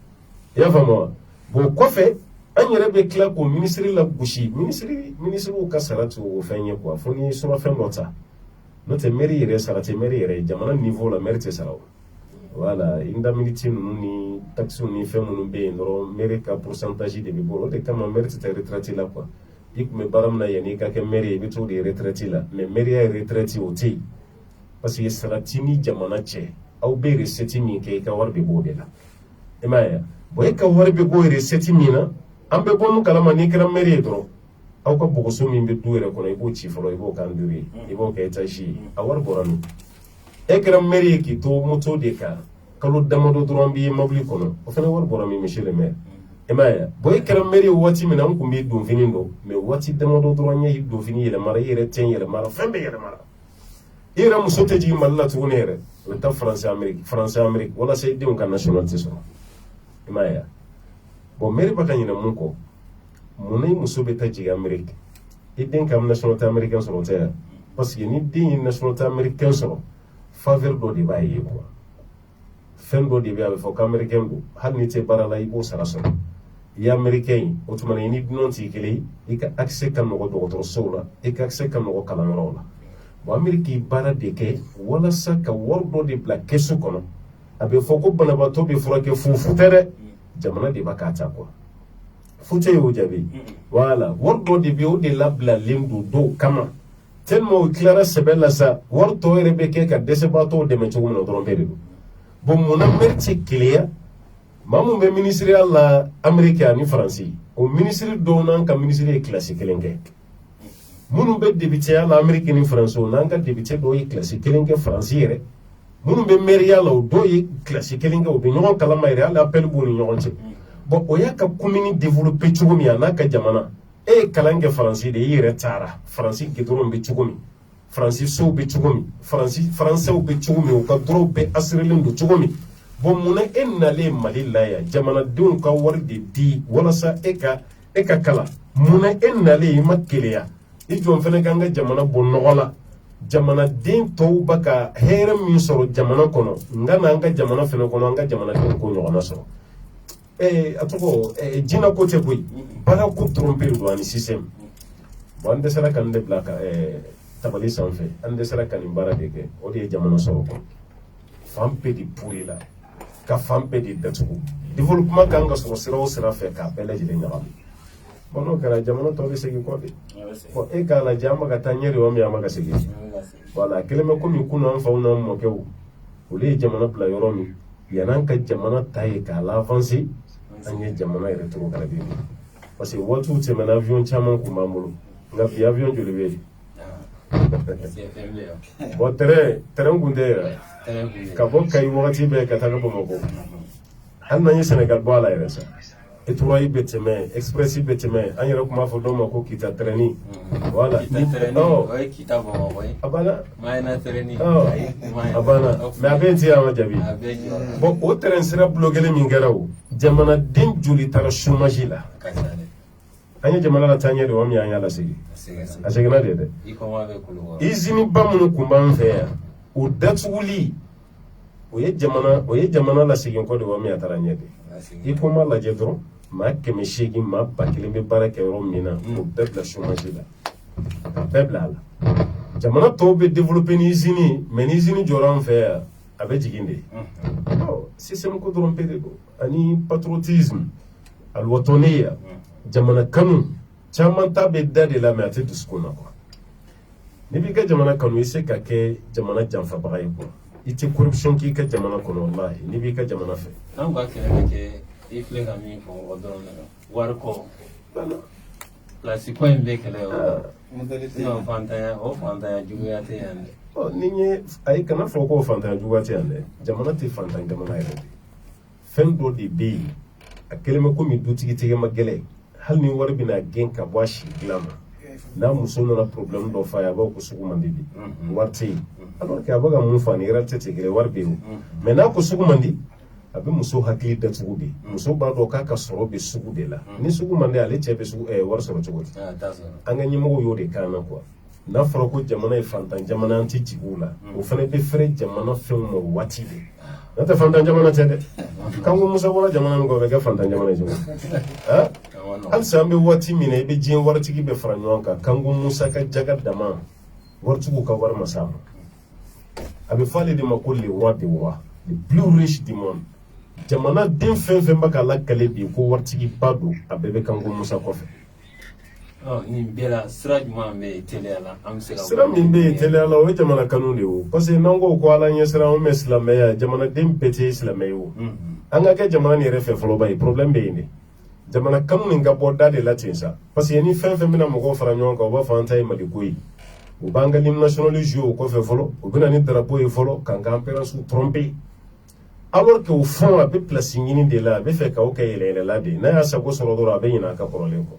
i y'a faamu wa bon kɔfɛ an yɛrɛ bɛ tila k'o ministre la gosi ministrew ka sara t'o fɛn ye quoi fo ni surafɛn dɔ ta n'o tɛ mairie yɛrɛ sara tɛ mairie yɛrɛ ye jamana niveau la mairie tɛ sara o voilà indemnité ninnu ni taxe ni fɛn minnu bɛ yen dɔrɔn mairie ka pourcentage de bɛ bɔ o de kama mairie tɛ taa retraite la quoi i tun bɛ baara min na yanni i ka kɛ maire ye i bɛ t'o de retraite la mais mairie ya retraite o tɛ yen parce que sara t'i ni jamana cɛ aw bɛ recette min kɛ i ka wari bɛ bɔ o de la i m'a ye bon e ka wari bɛ bɔ recette min na an bɛ bɔ mun kalama n'i kɛra maire ye dɔrɔn aw ka bɔgɔso min bɛ du yɛrɛ kɔnɔ i b'o ci fɔlɔ i b'o k'an duuru ye i b'o kɛ étage ye a wari bɔra min e kɛra maire ye k'i to moto de kan kalo damadɔ dɔrɔn b'i ye mobili kɔnɔ o fana wari bɔra min monsieur le maire i m'a ye bon e kɛra maire ye waati min na n kun b'i donfini dɔn mais waati damadɔ dɔrɔn n ye donfini yɛlɛmara i yɛrɛ tɛ n yɛlɛmara fɛn bɛɛ yɛlɛmara i yɛrɛ muso tɛ jigin Mali la tuguni yɛrɛ o bɛ taa France Amérique walasa i denw ka nationalité sɔrɔ i m'a ye bon maire bɛ ka ɲinɛ mun kɔ mun na i muso bɛ taa jigin Amérique i den ka nationalité américaine sɔrɔ o tɛ yan parce que ni den ye nationalité américaine sɔrɔ faveur dɔ de b'a ye quoi fɛn dɔ de bɛ a bɛ fɔ ko américain don hali ni tɛ baara la i b'o sara sɔrɔ i ye américain ye o tuma na i ni dunan t'i kelen ye i ka accès ka nɔgɔ dɔgɔtɔrɔsow la i ka accès ka nɔgɔ kalanyɔrɔw la bon Amérique ye baara de kɛ walasa ka wari dɔ de bila kɛsu kɔnɔ a bɛ fɔ ko banabaatɔ bɛ furakɛ fufu tɛ dɛ jamana de b'a k'a ta quoi fu tɛ y'o jaabi voilà wari dɔ de bɛ o de labilalen don dɔw kama tellement o tilara sɛbɛn la sa wari tɔ yɛrɛ bɛ kɛ ka dɛsɛbaatɔw dɛmɛ cogo min na dɔrɔn bɛɛ de don bon mun na maire tɛ keleya maa mun bɛ ministeriya la Amérique ani Faransi o ministre dɔw n'an ka ministre ye kilasi kelen kɛ minnu bɛ députéya la Amérique ni Faransi o n'an ka député dɔw ye kilasi kelen kɛ Faransi yɛrɛ minnu bɛ maire la o dɔw ye kilasi kelen kɛ o bɛ ɲɔgɔn kalama yɛrɛ hali appel b'u ni ɲɔgɔn cɛ bon o y'a ka commune développer cogo min a n'a ka jamana e ye kalan kɛ Faransi de i yɛrɛ taara Faransi gudɔrɔn bɛ cogo min Faransi sow bɛ cogo min Faransɛw bɛ cogo min u ka dɔrɔn bɛ assurelen don cogo min bon mun na e nalen Mali la yan jamanadenw ka wari de di walasa e ka kalan mun na e nalen i ma keleya i jɔn fɛnɛ k'an ka jamana bɔ nɔgɔ la jamanaden tɔw bɛ ka hɛrɛ min sɔrɔ jamana kɔnɔ nka n'an ka jamana fɛnɛ kɔnɔ an ka jamanadenw ko ɲɔgɔnna sɔrɔ a tɔgɔ jinɛ ko tɛ koyi baara ko tromper don ani système bon an dɛsɛra ka nin de bila ka tabali sanfɛ an dɛsɛra ka nin baara de kɛ o de ye jamana sɔrɔ kɔ fan bɛɛ de pourri la ka fan bɛɛ de datugu développement kan ka sɔrɔ sira o sira fɛ k'a bɛɛ lajɛlen ɲagami bon n'o kɛra jamana tɔ bɛ segin kɔ de bon e k'a lajɛ an bɛ ka taa ɲɛ de wa min an bɛ ka segin voilà kelen bɛ komi kunun an faw n'an mɔkɛw olu ye jamana bila yɔrɔ min yan'an ka jamana ta ye k'a l'avancer an ye jamana yɛrɛ cogo kala bi parce que waatiw tɛmɛna avion caman kun b'an bolo nka bi avion joli bɛ yen bon terrain kun tɛ yɛrɛ ka bɔ Kayi wagati bɛɛ ka taa Bamakɔ hali n'an ye Sénégal bɔ a la yɛrɛ sa Etourayi bɛ tɛmɛ Express bɛ tɛmɛ an yɛrɛ tun b'a fɔ dɔw ma ko Kita terrain voilà a banna a banna mais a bɛ yen ten an ka jaabi bon o terrain sira bloqué min kɛra o jamanaden joli taara chômage la an ye jamana la taaɲɛ de wa min an y'a lasegin a seginna de dɛ usine ba minnu kun b'an fɛ yan o datuguli o ye jamana lasegin kɔ de wa min a taara ɲɛ de i ko ma lajɛ dɔrɔn maa 800 maa 1000 bɛ baara kɛ yɔrɔ min na o bɛɛ bila chômage la ka bɛɛ bila a la jamana tɔw bɛ développer ni usine ye mais ni usine jɔra an fɛ yan a bɛ jigin de système ko dɔrɔn bɛɛ de don ani patriotisme alwataniya jamana kanu caman ta bɛ da de la mais a tɛ dusukun na quoi n'i b'i ka jamana kanu i se ka kɛ jamana janfabaga ye quoi i tɛ corruption k'i ka jamana kɔnɔ wallahi n'i b'i ka jamana fɛ an ka kɛlɛ bɛ kɛ i filɛ ka min fɔ o dɔrɔn de la wari kɔ place ko in bɛ kɛlɛ o fantanya juguya tɛ yan dɛ ni ye ayi kana fɔ ko fantanya juguya tɛ yan dɛ jamana tɛ fantan jamana yɛrɛ de fɛn dɔ de bɛ yen a kɛlen bɛ komi dutigi tɛgɛ ma gɛlɛn hali ni wari bɛna gɛn ka bɔ a si dilan ma n'a muso nana problème dɔ fa ye a b'a ko sugu man di bi wari tɛ yen alors que a bɛ ka mun fɔ ni réalité tɛ kelen wari bɛ yen mais n'a ko sugu man di a bɛ muso hakili datugu de muso b'a dɔn k'a ka sɔrɔ bɛ sugu de la ni sugu man di ale cɛ bɛ wari sɔrɔ cogo di an ka ɲɛmɔgɔw y'o de kan na quoi n'a fɔra ko jamana ye fantan jamana an tɛ jigin o la o fana bɛ fɛrɛ jamana fɛnw ma waati de n'o tɛ fantan jamana tɛ dɛ kanko musa bɔra jamana min kɔ o bɛ kɛ fantan jamana ye cogo halisa an bɛ waati min na i bɛ diɲɛ waritigi bɛ fara ɲɔgɔn kan kanko musa ka jaga dama waritigiw ka wari ma s'a ma a bɛ fɔ ale de ma ko le roi des rois le plus riche du monde jamana den fɛn fɛn bɛ ka lakale bi ko waritigi ba don a bɛɛ bɛ kanko musa kɔfɛ nin bɛɛ la sira jumɛn bɛ teliya la an bɛ se ka sira min bɛ yen teliya la o ye jamana kanu de ye o parce que n'an ko ko ala ɲɛ sira anw bɛ silamɛya jamanaden bɛɛ tɛ silamɛ ye o an ka kɛ jamana nin yɛrɛ fɛ fɔlɔ ba ye problème bɛ yen de jamana kanu nin ka bɔ da de la ten sa parce que ni fɛn fɛn bɛna mɔgɔw fara ɲɔgɔn kan u b'a fɔ an ta ye maliko ye u b'an ka hymne national jouer o kɔfɛ fɔlɔ u bɛna ni drapeau ye fɔlɔ k'an ka empereur tromper alors que au fond a bɛ place ɲini de la a bɛ fɛ k'aw kɛ yɛlɛyɛlɛla de n'a y'a sago sɔrɔ dɔrɔn a bɛ ɲinɛ a ka kɔrɔlen kɔ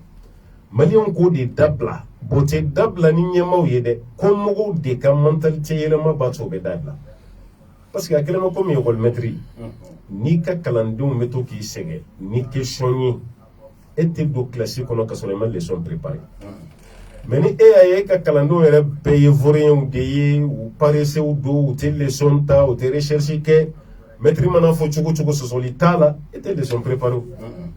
maliyɛnw k'o de dabila o tɛ dabila ni ɲɛmaaw ye dɛ ko mɔgɔw de ka mentalité yɛlɛma b'a to o bɛ dabila parce que a kɛlen ma komi école maître n'i ka kalandenw bɛ to k'i sɛgɛn ni question ye e tɛ don classe kɔnɔ ka sɔrɔ i ma leçon préparé mais ni e y'a ye e ka kalandenw yɛrɛ bɛɛ ye vaurien de ye u paressew don u tɛ leçon ta u tɛ recherche kɛ maître mana fɔ cogo cogo sɔsɔli t'a la e tɛ leçon préparé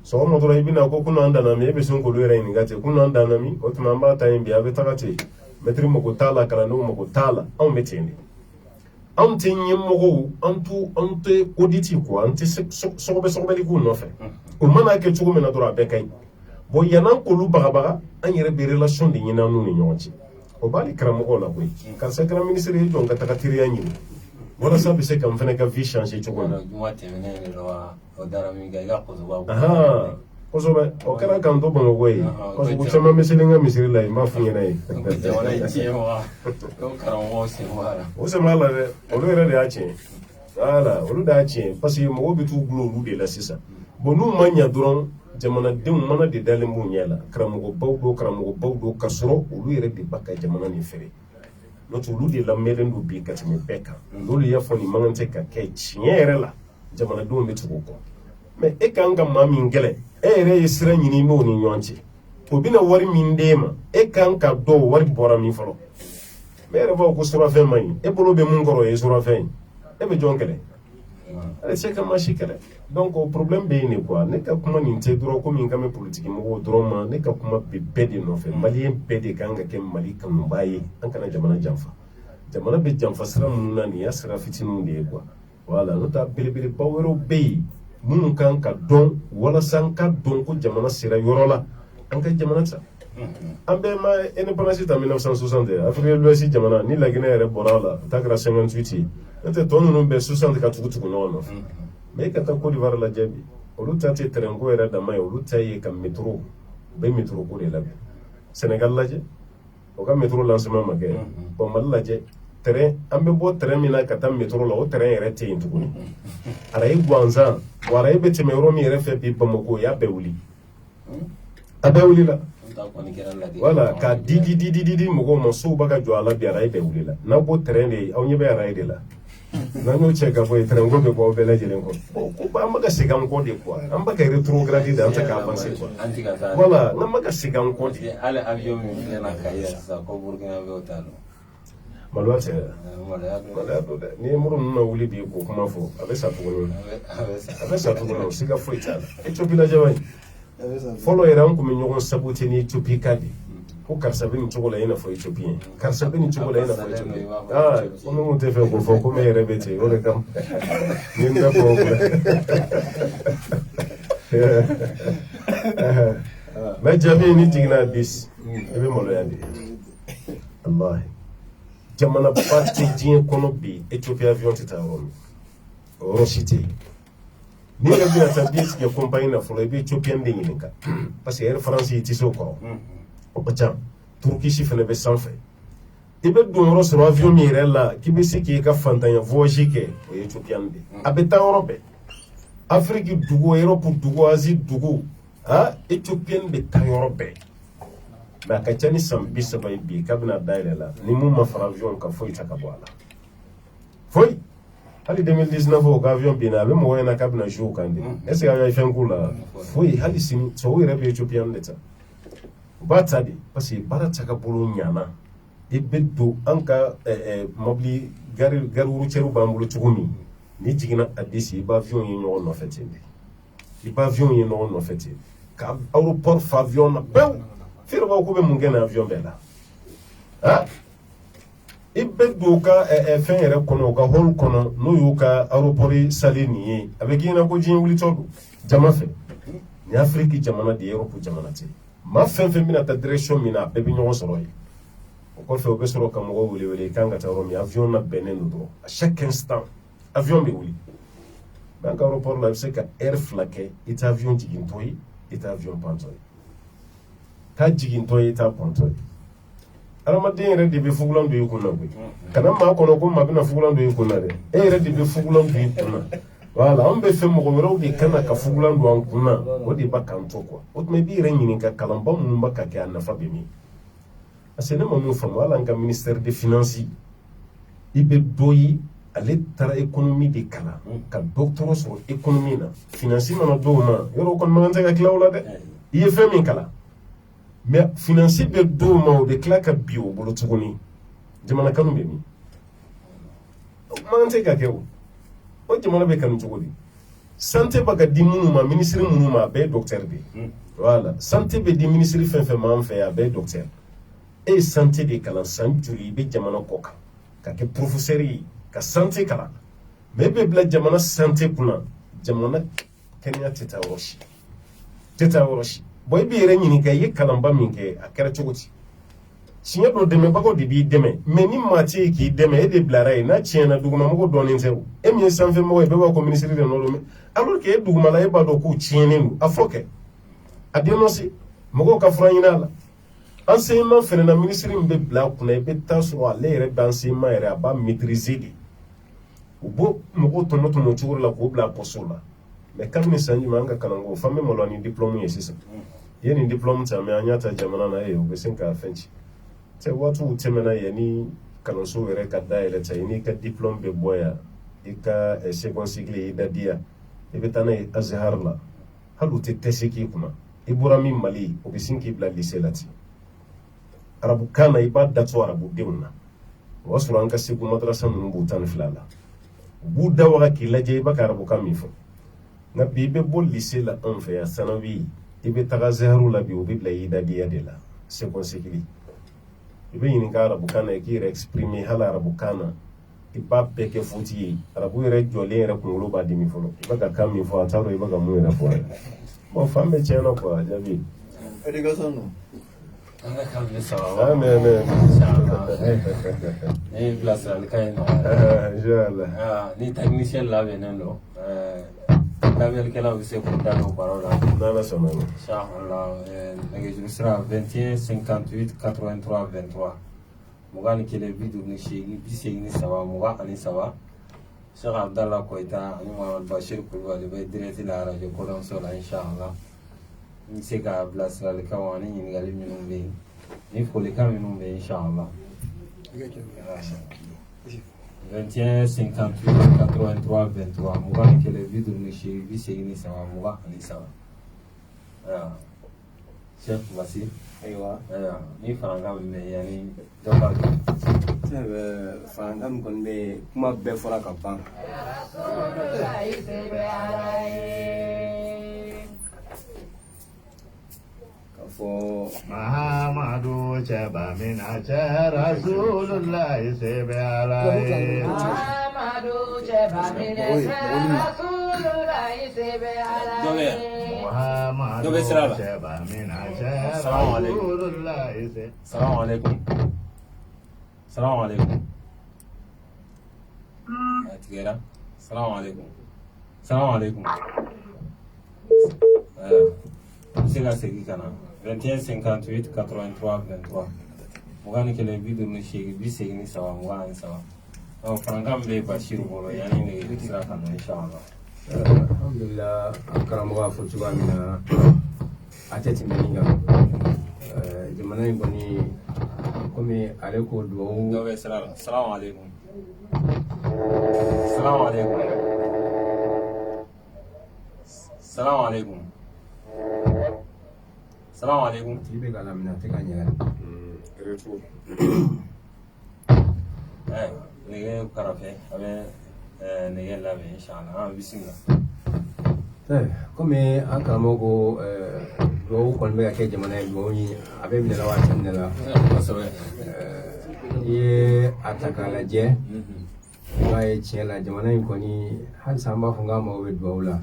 sɔgɔma dɔrɔn i bɛna ko kunun an danna min e bɛ sin k'olu yɛrɛ ɲininka ten kunun an danna min o tuma an b'a ta yen bi a bɛ taga ten maître mago t'a la kalandenw mago t'a la anw bɛ ten de anw tɛ ɲɛmɔgɔw an tɛ audit quoi an tɛ sɔgɔbɛli k'u nɔfɛ o mana kɛ cogo min na dɔrɔn a bɛɛ ka ɲi bon yan'an k'olu bagabaga an yɛrɛ bɛ relation de ɲini an n'u ni ɲɔgɔn cɛ o b'ale karamɔgɔw la koyi karisa kɛra ministre ye jɔn ka taga teriya ɲini walasa bɛ se ka n fana ka vie changer cogo min na kosɛbɛ o kɛra k'an to bamakɔ ye parce que caman bɛ seli n ka misiri la yen n b'a f'u ɲɛna ye o sen b'a la dɛ olu yɛrɛ de y'a tiɲɛ voilà olu de y'a tiɲɛ parce que mɔgɔw bɛ t'u gulon olu de la sisan bon n'u ma ɲa dɔrɔn jamanadenw mana de dalen b'u ɲɛ la karamɔgɔbaw don ka sɔrɔ olu yɛrɛ de ba ka jamana nin feere n'o tɛ olu de lamɛnlen don bi ka tɛmɛ bɛɛ kan n'olu y'a fɔ nin man kan tɛ ka kɛ tiɲɛ yɛrɛ la jamanadenw bɛ tugu o kɔ mais e kan ka maa min gɛlɛn e yɛrɛ ye sira ɲini n'o ni ɲɔgɔn cɛ o bɛna wari min d'e ma e kan ka dɔn wari bɔra min fɔlɔ mais e yɛrɛ b'a ko surafɛn man ɲi e bolo bɛ mun kɔrɔ o ye surafɛn ye e bɛ jɔn kɛlɛ ale se ka maa si kɛlɛ donc o problème bɛ yen de quoi ne ka kuma nin tɛ dɔrɔn komi n kan bɛ politiki mɔgɔw dɔrɔn ma ne ka kuma bɛ bɛɛ de nɔfɛ maliyɛn bɛɛ de kan ka kɛ mali kanubaa ye an kana jamana janfa jamana bɛ janfa sira minnu na nin y'a sira fitininw de ye quoi voilà n'o tɛ belebeleba wɛrɛw bɛ yen minnu kan ka dɔn walasa an ka dɔn ko jamana sera yɔrɔ la an ka jamana ta an bɛɛ ma indépendance ta 1960 Afrique de l'Ouest jamana ni Laginɛ yɛrɛ bɔra a la ta kɛra 58 ye n'o tɛ tɔ ninnu bɛɛ 60 ka tugu ɲɔgɔn nɔfɛ mais e ka taa Côte d'Ivoire lajɛ bi olu ta tɛ terrain ko yɛrɛ dama ye olu ta ye ka métro u bɛ métro ko de la bi Sénégal lajɛ o ka métro lancement ma kɛ bon Mali lajɛ terrain an bɛ bɔ terrain min na ka taa métro la o terrain yɛrɛ tɛ yen tuguni arayi Guanzan arayi bɛ tɛmɛ yɔrɔ min yɛrɛ fɛ bi Bamako o y'a bɛɛ wuli a bɛɛ wuli la voilà ka di mɔgɔw ma sow b'a ka jɔ a la bi arayi bɛɛ wuli la n'aw ko terrain de ye aw ɲɛ bɛ arayi de la n'an y'o cɛ ka bɔ yen terrain ko bɛ bɔ aw bɛɛ lajɛlen kɔ ko an bɛ ka segin an kɔ de quoi an bɛ ka rétrograde de an tɛ ka avancer quoi voilà n'an bɛ ka segin an kɔ de hali avion min filɛ na ka yɛlɛ sisan ko Burkina bɛ o ta dɔn maloya tɛ maloya don dɛ n'i ye muru ninnu na wuli bi k'o kuma fɔ a bɛ sa tuguni a bɛ sa tuguni o siga foyi t'a la Éthiopie lajɛ ba in fɔlɔ yɛrɛ an tun bɛ ɲɔgɔn saboter ni Éthiopie ka de ko karisa bɛ nin cogo la i n'a fɔ Éthiopien karisa bɛ nin cogo la i n'a fɔ Éthiopien ko minnu tɛ fɛ k'o fɔ ko ne yɛrɛ bɛ ten o de kama ni n bɛ fɔ o filɛ mais jaabi ni jiginna 10 i bɛ maloya de walahi jamana ba tɛ diɲɛ kɔnɔ bi Éthiopie avion tɛ taa yɔrɔ min o yɔrɔ si tɛ yen n'i yɛrɛ bɛna taa billet tigɛ compagnie na fɔlɔ i bɛ Éthiopien de ɲininka parce que Air France i tɛ se o kɔrɔ o ka ca Turkish fana bɛ sanfɛ i bɛ don yɔrɔ sɔrɔ avion min yɛrɛ la k'i bɛ se k'i ka fantanya voyage kɛ o ye Éthiopien de a bɛ taa yɔrɔ bɛɛ Afrique dugu Europe dugu Asie dugu Éthiopien bɛ taa yɔrɔ bɛɛ mais ka ca ni san 30 bi kabina dayɛlɛ la ni mun ma fara avion kan foyi ta ka bɔ a la foyi hali 2019 o ka avion binna a bɛ mɔgɔ ɲɛna kabina jouer kan de est ce que an ye fɛn k'u la foyi hali sini tubabu yɛrɛ bɛ Ethiopian de ta u b'a ta de parce que baara tagabolo ɲana i bɛ don an ka mobili gari routière b'an bolo cogo min ni jiginna a disi i b'a avion ye ɲɔgɔn nɔfɛ ten de i b'a avion ye ɲɔgɔn nɔfɛ ten ka aéroport fa avion na pewu fɛrɛ b'aw k'u bɛ mun kɛ na avion bɛɛ la ah i bɛ don u ka fɛn yɛrɛ kɔnɔ u ka hall kɔnɔ n'o y'u ka aéroport salle nin ye a bɛ k'i ɲɛna ko diɲɛ wulitɔ don jama fɛ ni Afrique jamana de ye Europe jamana tɛ maa fɛn fɛn bɛna taa direction min na a bɛɛ bɛ ɲɔgɔn sɔrɔ yen o kɔfɛ u bɛ sɔrɔ ka mɔgɔ wele i kan ka taa yɔrɔ min avion na bɛnnen don dɔrɔn à chaque instant avion bɛ wuli mais an ka aéroport la i bɛ se ka heure 2 kɛ i tɛ avion jigintɔ ye i tɛ avion pantɔ ye k'a jigintɔ ye i t'a pantɔ ye adamaden yɛrɛ de bɛ fugulan don i kun na koyi kana maa kɔnɔ ko maa bɛna fugulan don i kun na dɛ e yɛrɛ de bɛ fugulan don i kun na voilà an bɛ fɛ mɔgɔ wɛrɛw de kana ka fugulan don an kun na o de b'a kan to quoi o tuma i b'i yɛrɛ ɲininka kalanba minnu bɛ ka kɛ a nafa bɛ min parce que ne ma mun faamu hali an ka ministère des finances i bɛ dɔ ye ale taara économie de kalan ka doctorat sɔrɔ économie na finance mana dɔw ma yɔrɔ o kɔni man kan tɛ ka tila o la dɛ i ye fɛn min kalan mais finance bɛ dɔw ma o de tila ka bi o bolo tuguni jamana kanu bɛ min o man kan tɛ ka kɛ o jamana bɛ kanu cogo di santé bɛ ka di minnu ma ministre minnu ma a bɛɛ ye docteur de ye voilà santé bɛ di ministre fɛn fɛn ma an fɛ a bɛɛ ye docteur e ye santé de kalan san joli i bɛ jamana kɔ kan ka kɛ professeur ye ka santé kalan mais e bɛ bila jamana santé kunna jamana kɛnɛya tɛ taa yɔrɔ si bon i b'i yɛrɛ ɲininka i ye kalanba min kɛ a kɛra cogo di tiɲɛ don dɛmɛbagaw de b'i dɛmɛ mais ni maa tɛ yen k'i dɛmɛ e de bilara yen n'a tiɲɛna dugumamɔgɔw dɔnnen tɛ o e min ye sanfɛmɔgɔ ye bɛɛ b'a fɔ ministre de nɔ don alors que e dugumala e b'a dɔn k'u tiɲɛnen don a fɔ kɛ a dénoncer mɔgɔw ka fura ɲini a la enseignement fɛnɛ na ministre min bɛ bila a kunna i bɛ taa sɔrɔ ale yɛrɛ bɛ enseignement yɛrɛ a b'a maîtriser de u b'o mɔgɔw tɔmɔ cogo la k'o bila poste la mais kabini san jumɛn an ka kalanko f'an bɛ maloya ni diplôme ye sisan i ye nin diplôme ta mais an y'a ta jamana na u bɛ se k'a fɛn ci cɛ waatiw tɛmɛna yan ni kalanso yɛrɛ ka dayɛlɛ ta i n'i ka diplôme bɛ bɔ yan i ka second cycle i da di yan i bɛ taa n'a ye Azahar la hali u tɛ test k'i kunna i bɔra min Mali o bɛ sin k'i bila lycée la ten arabukan na i b'a dato arabudenw na o y'a sɔrɔ an ka Segu madrasa ninnu b'u 12 la u b'u da waga k'i lajɛ i b'a ka arabukan min fɔ nka bi i bɛ bɔ lycée la anw fɛ yan sanawi i bɛ taga Azaharu la bi o bɛ bila i da diya de la second cycle i bɛ ɲininka arabukan na i k'i yɛrɛ exprimer hali arabukan na i b'a bɛɛ kɛ faute ye arabu yɛrɛ jɔlen yɛrɛ kunkolo b'a dimi fɔlɔ i bɛ ka kan min fɔ a t'a dɔn i bɛ ka mun yɛrɛ fɔ a ye bon fan bɛ tiɲɛ na quoi jaabi éducation non an ka kan bɛ saba mais ne ye bilasiralikan ye nɔgɔya ni technicien labɛnnen don labɛnnikɛlaw bɛ se k'u da don baro la n'Ala sɔnna ma inchallah nɛgɛjuru sira 21 58 83 23 mugan ni kelen 58 83 23 Cheikh Abdallah Koita ani Muhammad Bashir Kulubali bɛ direct la radio Kɔrɔmuso la inchallah n bɛ se ka bilasiralikan ani ɲininkali minnu bɛ yen ni folikan minnu bɛ yen inchallah 21 58 83 23 mugan ni kelen 58 83 23 Cheikh Basir ayiwa ni farankan min bɛ yen yani dɔ ka farankan min kɔni bɛ yen kuma bɛɛ fɔra ka ban ka fɔ Mahamadu cɛba min na cɛ Rasulullahi se bɛ Ala ye. Mahamadu cɛba min na cɛ Rasulullahi se bɛ Ala ye. Mahamadu cɛba min na cɛ Rasulullahi se. Salamu alaikum. Salamu alaikum. A tigɛra. Salamu alaikum. Salamu alaikum. N bɛ se ka segin ka na 21 58 83 23 mugan ni kelen 58 83 23 farankan bɛ Basiru bolo yanni nɛgɛjuru sira ka na inchallah alhamdulillah an karamɔgɔ y'a fɔ cogoya min na a tɛ tɛmɛ nin kan jamana in kɔni komi ale ko duwawu dɔ bɛ sira la salamu alaikum salamu alaikum salamu alaikum salamu alaikum tigi bɛ ka lamina a tɛ ka ɲɛ nɛgɛ karafe a bɛ nɛgɛ labɛn inshallah bisimila komi an karamɔgɔ ko duwawu kɔni bɛ ka kɛ jamana ye duwawu ɲini a bɛ minɛ la waati min la n'i ye a ta k'a lajɛ i b'a ye tiɲɛ la jamana in kɔni halisa an b'a fɔ k'an mago bɛ duwawu la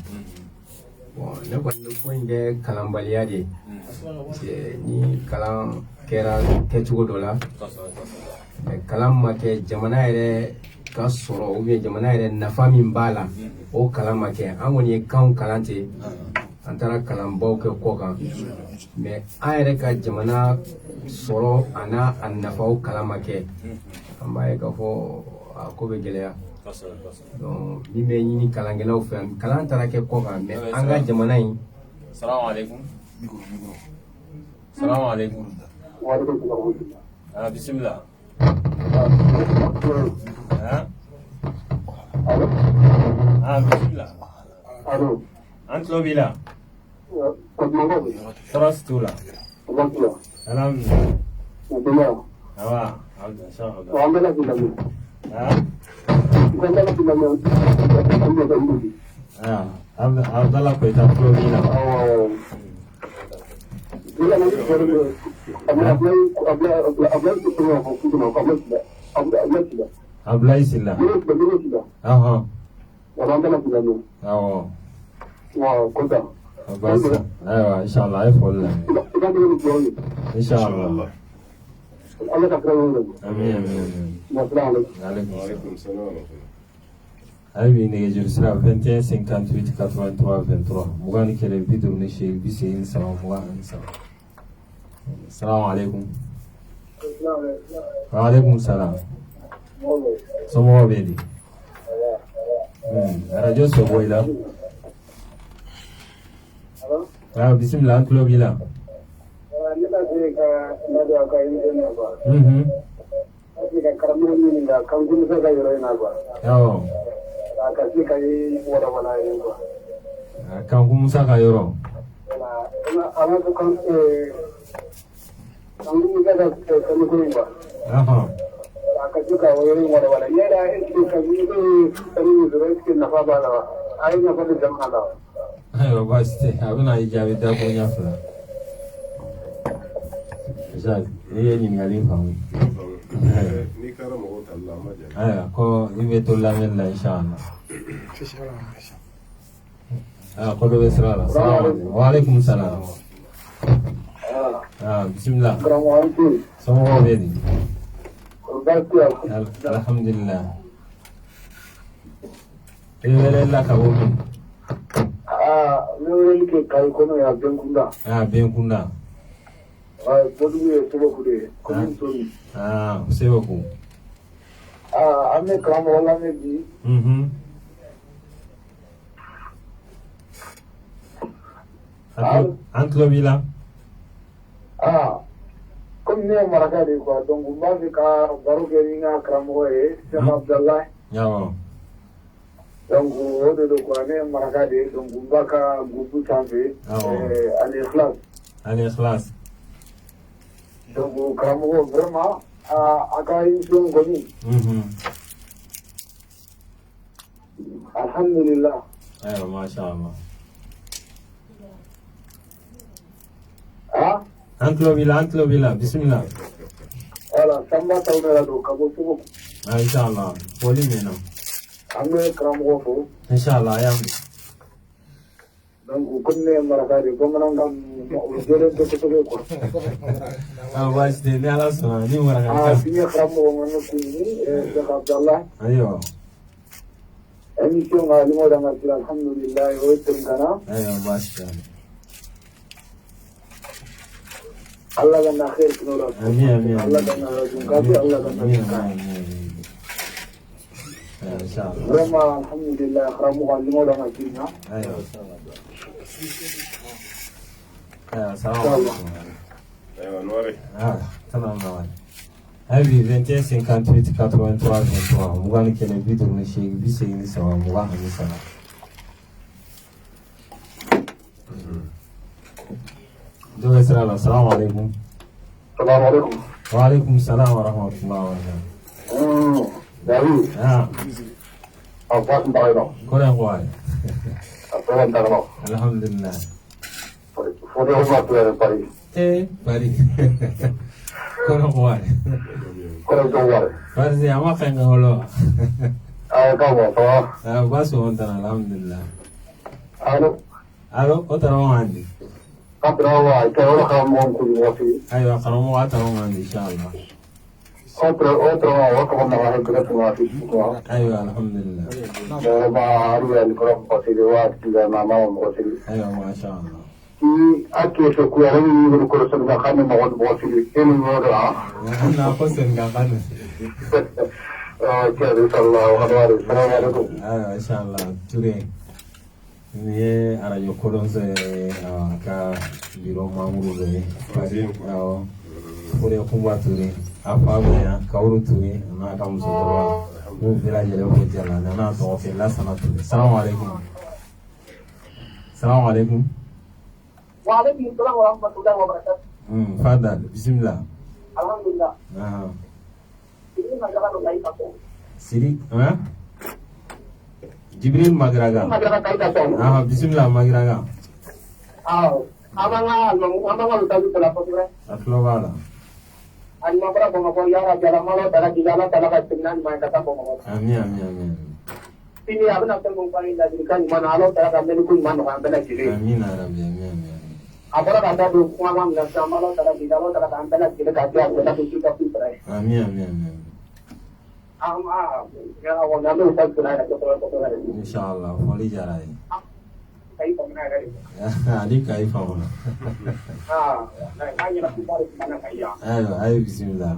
ne kɔni bɛ ko in kɛ kalanbaliya de ye ni kalan kɛra kɛcogo dɔ la kalan ma kɛ jamana yɛrɛ ka sɔrɔ ou jamana yɛrɛ nafa min b'a la o kalan ma kɛ an kɔni ye kanw kalan ten an taara kalanbaw kɛ kɔ kan mais an yɛrɛ ka jamana sɔrɔ a n'a a nafaw kalan ma kɛ an b'a ye k'a fɔ a ko bɛ gɛlɛya donc min bɛ ɲini kalankɛlaw fɛ kalan taara kɛ kɔ kan mais an ka jamana in salamu alaikum salamu alaikum bisimila bisimila an tulo b'i la tɔɔrɔ si t'u la alhamdulilayi awa Abdallah Koita tulo b'i la Ablaye Silla awɔ basi ayiwa inshallah a ye foli la inshallah amin ale bi nɛgɛjuru sira 21 58 83 23 mugan ni kɛlɛ 58 23 salamu alaikum wa alaikum salam somɔgɔw bɛ di radio sɔbɔ i la bisimila an tulo b'i la Kanku Musa ka yɔrɔ ayiwa baasi tɛ a bɛna i jaabi da ko ɲɛ fila n'i ye ɲininkali faamu ayiwa ko i bɛ to lamɛnni la inshallah ko dɔ bɛ sira la wa alaikum salam bisimila somɔgɔw bɛ di alhamdulillah i wele la ka bɔ min ne wele ke kai kono ya Benkunda Benkunda bodu ye Seboku de kono sori Seboku ame kamo wala me di an tulo b'i la comme ne ye maraka de quoi donc n b'a fɛ ka baro kɛ ni n ka karamɔgɔ ye Cheikh Abdallah donc o de don quoi ne ye maraka de ye donc n b'a ka groupe sanfɛ Al Ikhlas donc karamɔgɔ vraiment a ka émission kɔni alhamdulillah ayiwa masha Allah an tulo b'i la bisimila voilà Samba Tawnara don ka bɔ Seboku inshallah foli mɛnna an bɛ karamɔgɔ fo inshallah a y'an donc comme ne ye maraka de bamanankan o jɛlen tɛ kosɛbɛ quoi baasi tɛ ni ala sɔnna ni maraka bi ye karamɔgɔ ma ne kun ni Cheikh Abdallah ayiwa émission ka numéro d'an ka sira alhamdulillah o ye tɛnkana ayiwa baasi tɛ Allah ka na khair kino la amin Allah ka na rajun kafi Allah ka na inshallah vraiment alhamdulillah karamɔgɔ ka numéro d'an ka sira ayiwa salamu alaikum Ah, kana nawari. Abi 21 58 83 23 mugani kene bidur ni shegi bisegi ni sawa muga hani sana. Doa sala assalamu alaikum. Assalamualaikum. Waalaikumsalam warahmatullahi wabarakatuh. Dari. Apa sembah itu? Korang kuat. Apa yang tak mau? Alhamdulillah. Fodi rumah tu ada pari. Bari. Korang kuat. Korang jawab. Farzi ama kanga holo. Kau mau? Basu ontan alhamdulillah. Alo. Otara wandi. Kabrawa, kau orang kamu mau kuliah. Ayo karamu atara wandi insyaallah. Otro, kamu nak kita semua semua. Ayo alhamdulillah. Baru yang korang pasti lewat juga nama pasti. Ayo masyaallah. Aki sekuara ini berkurang sudah kami mau pasti ini orang. Na ko sen ga kan. Jadi Assalamualaikum. Ayo insyaallah ture. Ni arajo kolonze ka biro mamuru be. Ayo. Kore kumba ture. Apa ya kauru turi na ka muso doro mu village le ko jala na to ke la sana turi. Assalamu alaikum. Waalaikumsalam warahmatullahi wabarakatuh. Fadal bismillah. Alhamdulillah. Ini masalah lagi satu. Siri Jibril Magraga. Masalah kait satu. Bismillah Magraga. Amang tahu kenapa sih? Atlo wala. Ani mabra bongo ya jalan malam tara kijala tara kasinan main kata bongo. Amin. Ini apa nak mengkali dari kan mana alo tara kami kun mana kan bela kiri. Amin Rabbi amin. Apara kata tu kumam dan samalo tara kijala tara kan bela kiri kajian kita tu kita pilih. Amin. Ya awak nama usah kunai nak betul. Insyaallah foli jarai. Kai pemana dari? Ali kai fauna. Kai nak pilih mana kai ya. Ayo bismillah.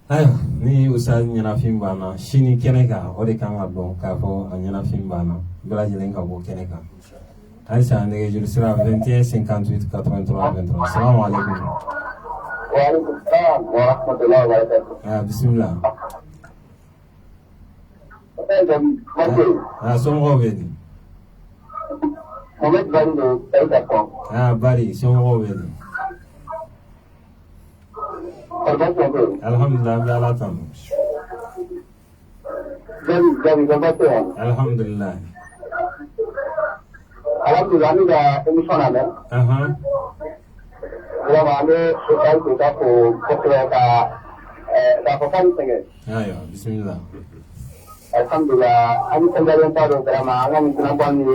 Ayo ni usah nyarafin bana shini keneka ode kan abon ka fo nyarafin bana bela jilen ka bo keneka. Aisha ndege jul sira 21 58 83 23. Assalamu alaikum. Waalaikumsalam warahmatullahi wabarakatuh. Bismillah. Somo bedi. Mohamed Bari do saya tak. Bari somo bedi. Alhamdulillah bi ala tam. Jadi betul. Alhamdulillah. Alhamdulillah ni dah emission ada. Kalau mana soal kita dah pakai sangat. Ayo bismillah. Alhamdulillah, ani kendala pada drama angin kenapa ni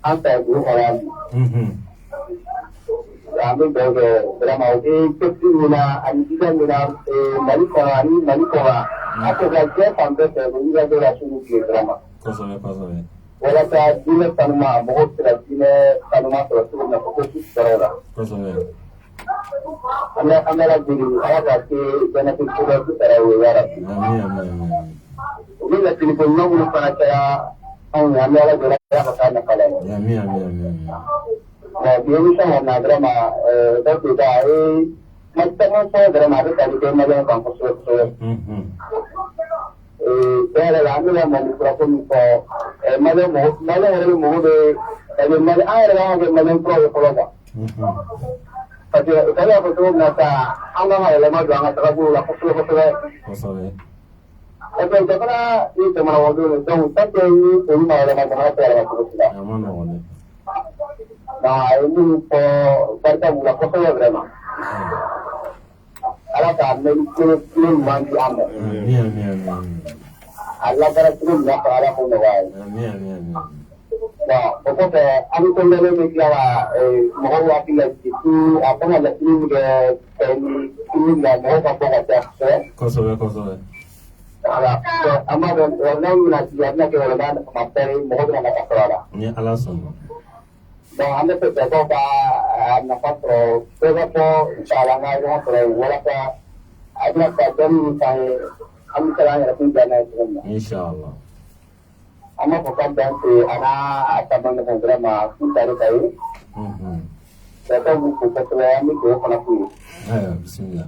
antar dulu orang. Kami berada drama ini kecilnya, ani juga Malikora. Aku saja sampai sebelumnya tu rasul di drama. Kosove. Walaupun jenis tanuma, mohon jenis tanuma rasul nak fokus berada. Kosove. Anda lagi awak lagi jenis itu berada. Amin. Ini lagi pun nak para cara orang yang ada berada pada kalau. Amin. Nah, dia bisa mana drama, dah tidak. Macam saya drama itu tadi saya malam kampus itu. Saya lagi yang mengucapkan itu, malam orang muda, jadi malam orang malam pro apa. Tapi kalau aku tu nasa, anggaran lama jangan terlalu lapus. Kosove. Tapi kalau ini cuma waktu itu, tapi ini pun malam macam apa sudah. Aman boleh. Nah ini kita mula kosovo drama. Allah kami itu mandi anda. Amin. Allah berkata nak Allah pun nawai. Amin. Nah, pokoknya aku kembali berkata, mohon wakil itu apa nak ini mohon apa kata. Kosove. Allah, amal orang nak siapa ke orang materi mohon nak apa. Ni alasan. Nah, anda terjadi nak patro, sebab insyaallah nak patro, walaupun ada kerjaan saya, kami sekarang ada kerjaan itu. Insyaallah. Ama bukan bantu anak teman dengan drama kita itu. da kan ku ko ko ya mi ko kana ku bismillah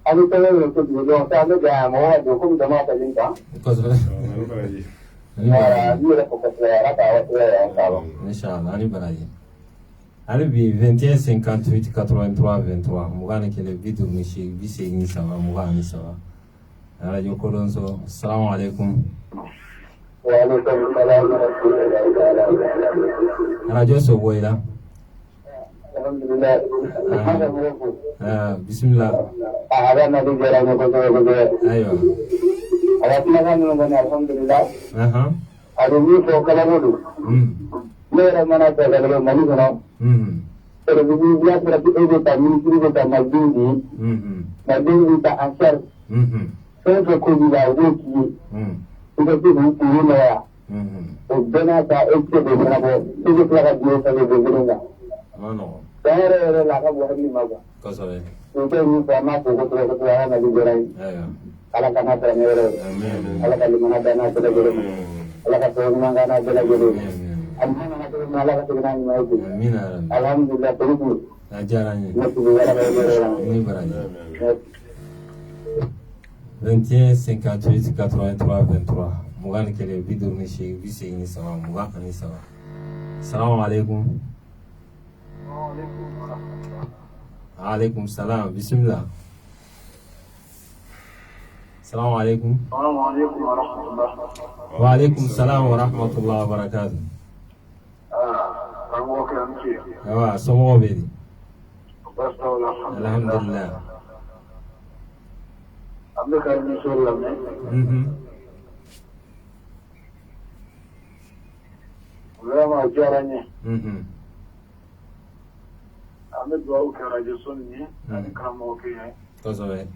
ani tele ko do ta ne ga mo do ko da ma ta linka ko so ya ni ra ko ko ya ta wa ya ta ba inshallah ani baraji ali bi 21 58 83 23 mugane kele bidu mishi bise ni sawa mugane sawa radio kolonso assalamu alaikum wa alaikum salam wa rahmatullahi radio so boyla alhamdulillah bismillah ada nabi jara ko ayo awatna kan ngone alhamdulillah adu ni ko kala bodu mera mana ta galo mani kono pero ni ya para que ego ta ni kiri ta madindi madindi ta ansar sempre ko di la woki ida ti ni ni na ya o bena ta ecce de na bo ida kala dio ta de gurunga no pero la ka bo ni maga ko so e to ni ta ma ko ko ya na di gerai ala kana ta ne ala ka limana da na ta de gurunga ala ka to manga na de gurunga alhamdulillah terus ajaranya ini baranya 21 58 83 23 mugani kele bidur ni shi bise ini sama muga ani sama assalamu alaikum alaikum salam bismillah assalamu alaikum wa alaikum salam wa rahmatullahi wa barakatuh awa somo bedi alhamdulillah abdukar ni solla me wala jaranye ame duau karaje sonni kamo ke to zoe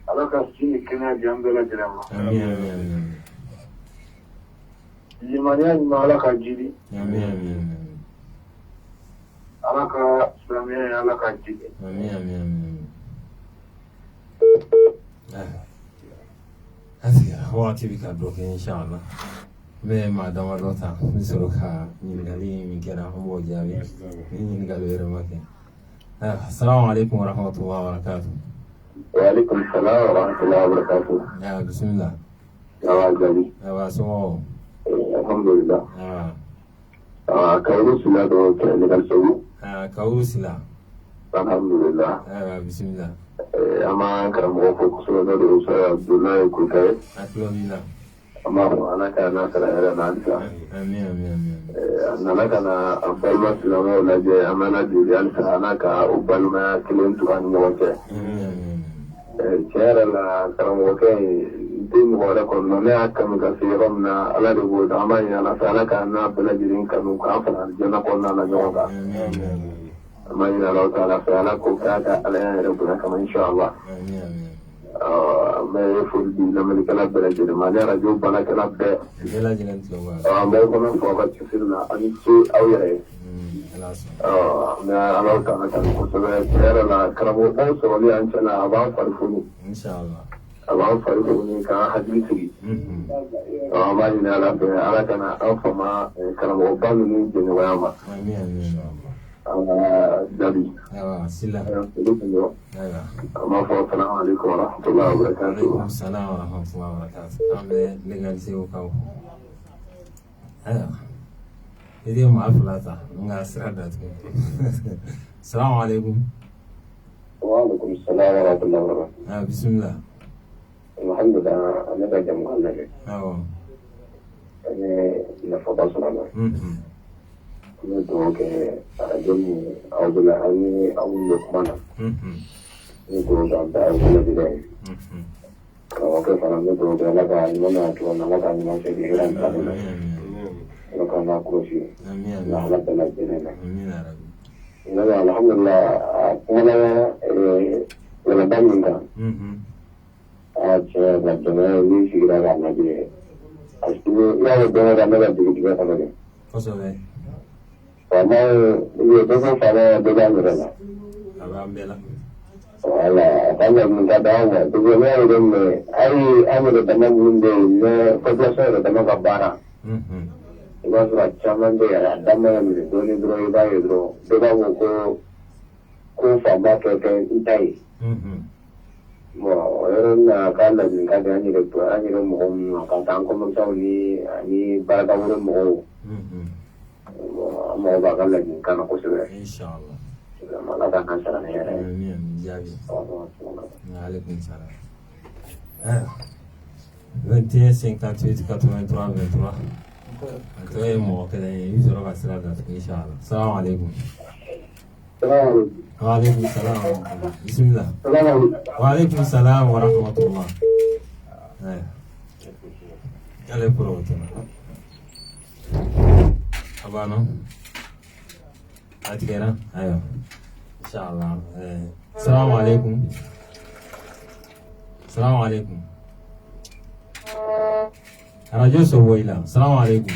alaka sini kena jambela jirama amin amin limania ni malaka jiri amin amin alaka samia alaka jiri amin amin hasiya wati bika bloke inshallah me madama lota misoroka nyingali mikera hobo jawi nyingali wero make assalamu alaikum wa rahmatullahi wa barakatuh wa alaikum assalam wa rahmatullahi wa barakatuh ya bismillah ya gali ya so alhamdulillah kauru sila do legal so kauru sila alhamdulillah bismillah ama karamo ko so do so Abdullah ko kay aklomina ama ana kana sala era nanta amin amin amin ana kana abalma sila mo la je amana di yan sana ka ubalma kilentu an ngote kera la karamo ko din wala ko no ne akam ka firomna ala do go amanya la sala kana bala jirin kanu ka fa aljanna ko na la jonga amanya la taala sala ko ka ala ya rabbuna kama insha Allah me ful bi la me kala bala jirin ma la radio bala kala be bela jirin to wa me ko no ko ka tsirna ani ci awyare me ala taala kan ko so kera la karamo ko so li an sana aba farfuni insha Allah aban farko ne ka hadisi amma ni na la ala kana afama kalamo banu ni je ne wayama amin amin dabi sila amma fa assalamu alaikum wa rahmatullahi wa barakatuh assalamu wa rahmatullahi wa barakatuh ambe legal se o kaw idi ma aflata nga sirada tu assalamu alaikum wa alaikum assalam wa rahmatullahi wa barakatuh bismillah alhamdulillah ana da jama'a ne na fada sunana ne to ke ajin awdula ani awun kuma ne to da wala dire ko ke fara ne to da la ga ni na to na la ga ni ma se dire ran ta ne ko na ko shi amin na la ta na dire na amin arabi ina alhamdulillah kuma wala banninga अच्छा मतलब मैं भी सीख रहा था कि असली यार दोनों करने का दिक्कत है समझे कसो है मैं ये तो सारा बेगा मेरा ना अब हम बेला वाला कल मैं दाव है तो ये मेरे दिन में आई मेरे तमाम मुंडे मैं प्रोफेसर है तमाम का बारा बस अच्छा मंदे यार दम में मेरे दोनों द्रोही भाई द्रो बेगा वो को ko faama kɛ n ta ye bon o yɔrɔ na ka ladilikan di an yɛrɛ mɔgɔ minnu ma ka taa an kɔmɔtaw ni baarakɛwale mɔgɔw an mɔgɔ b'a ka ladilikan na kosɛbɛ ala ka kan sara ne yɛrɛ alaikum salam 21 58 83 23 to ye mɔgɔ kelen ye i sɔrɔ ka sira datugu inshallah salamu alaikum وعليكم السلام ورحمة الله بسم الله وعليكم السلام ورحمة الله عليكم ورحمة الله أبانا أتكلم أيوه إن شاء الله السلام عليكم السلام عليكم رجل سويلا السلام عليكم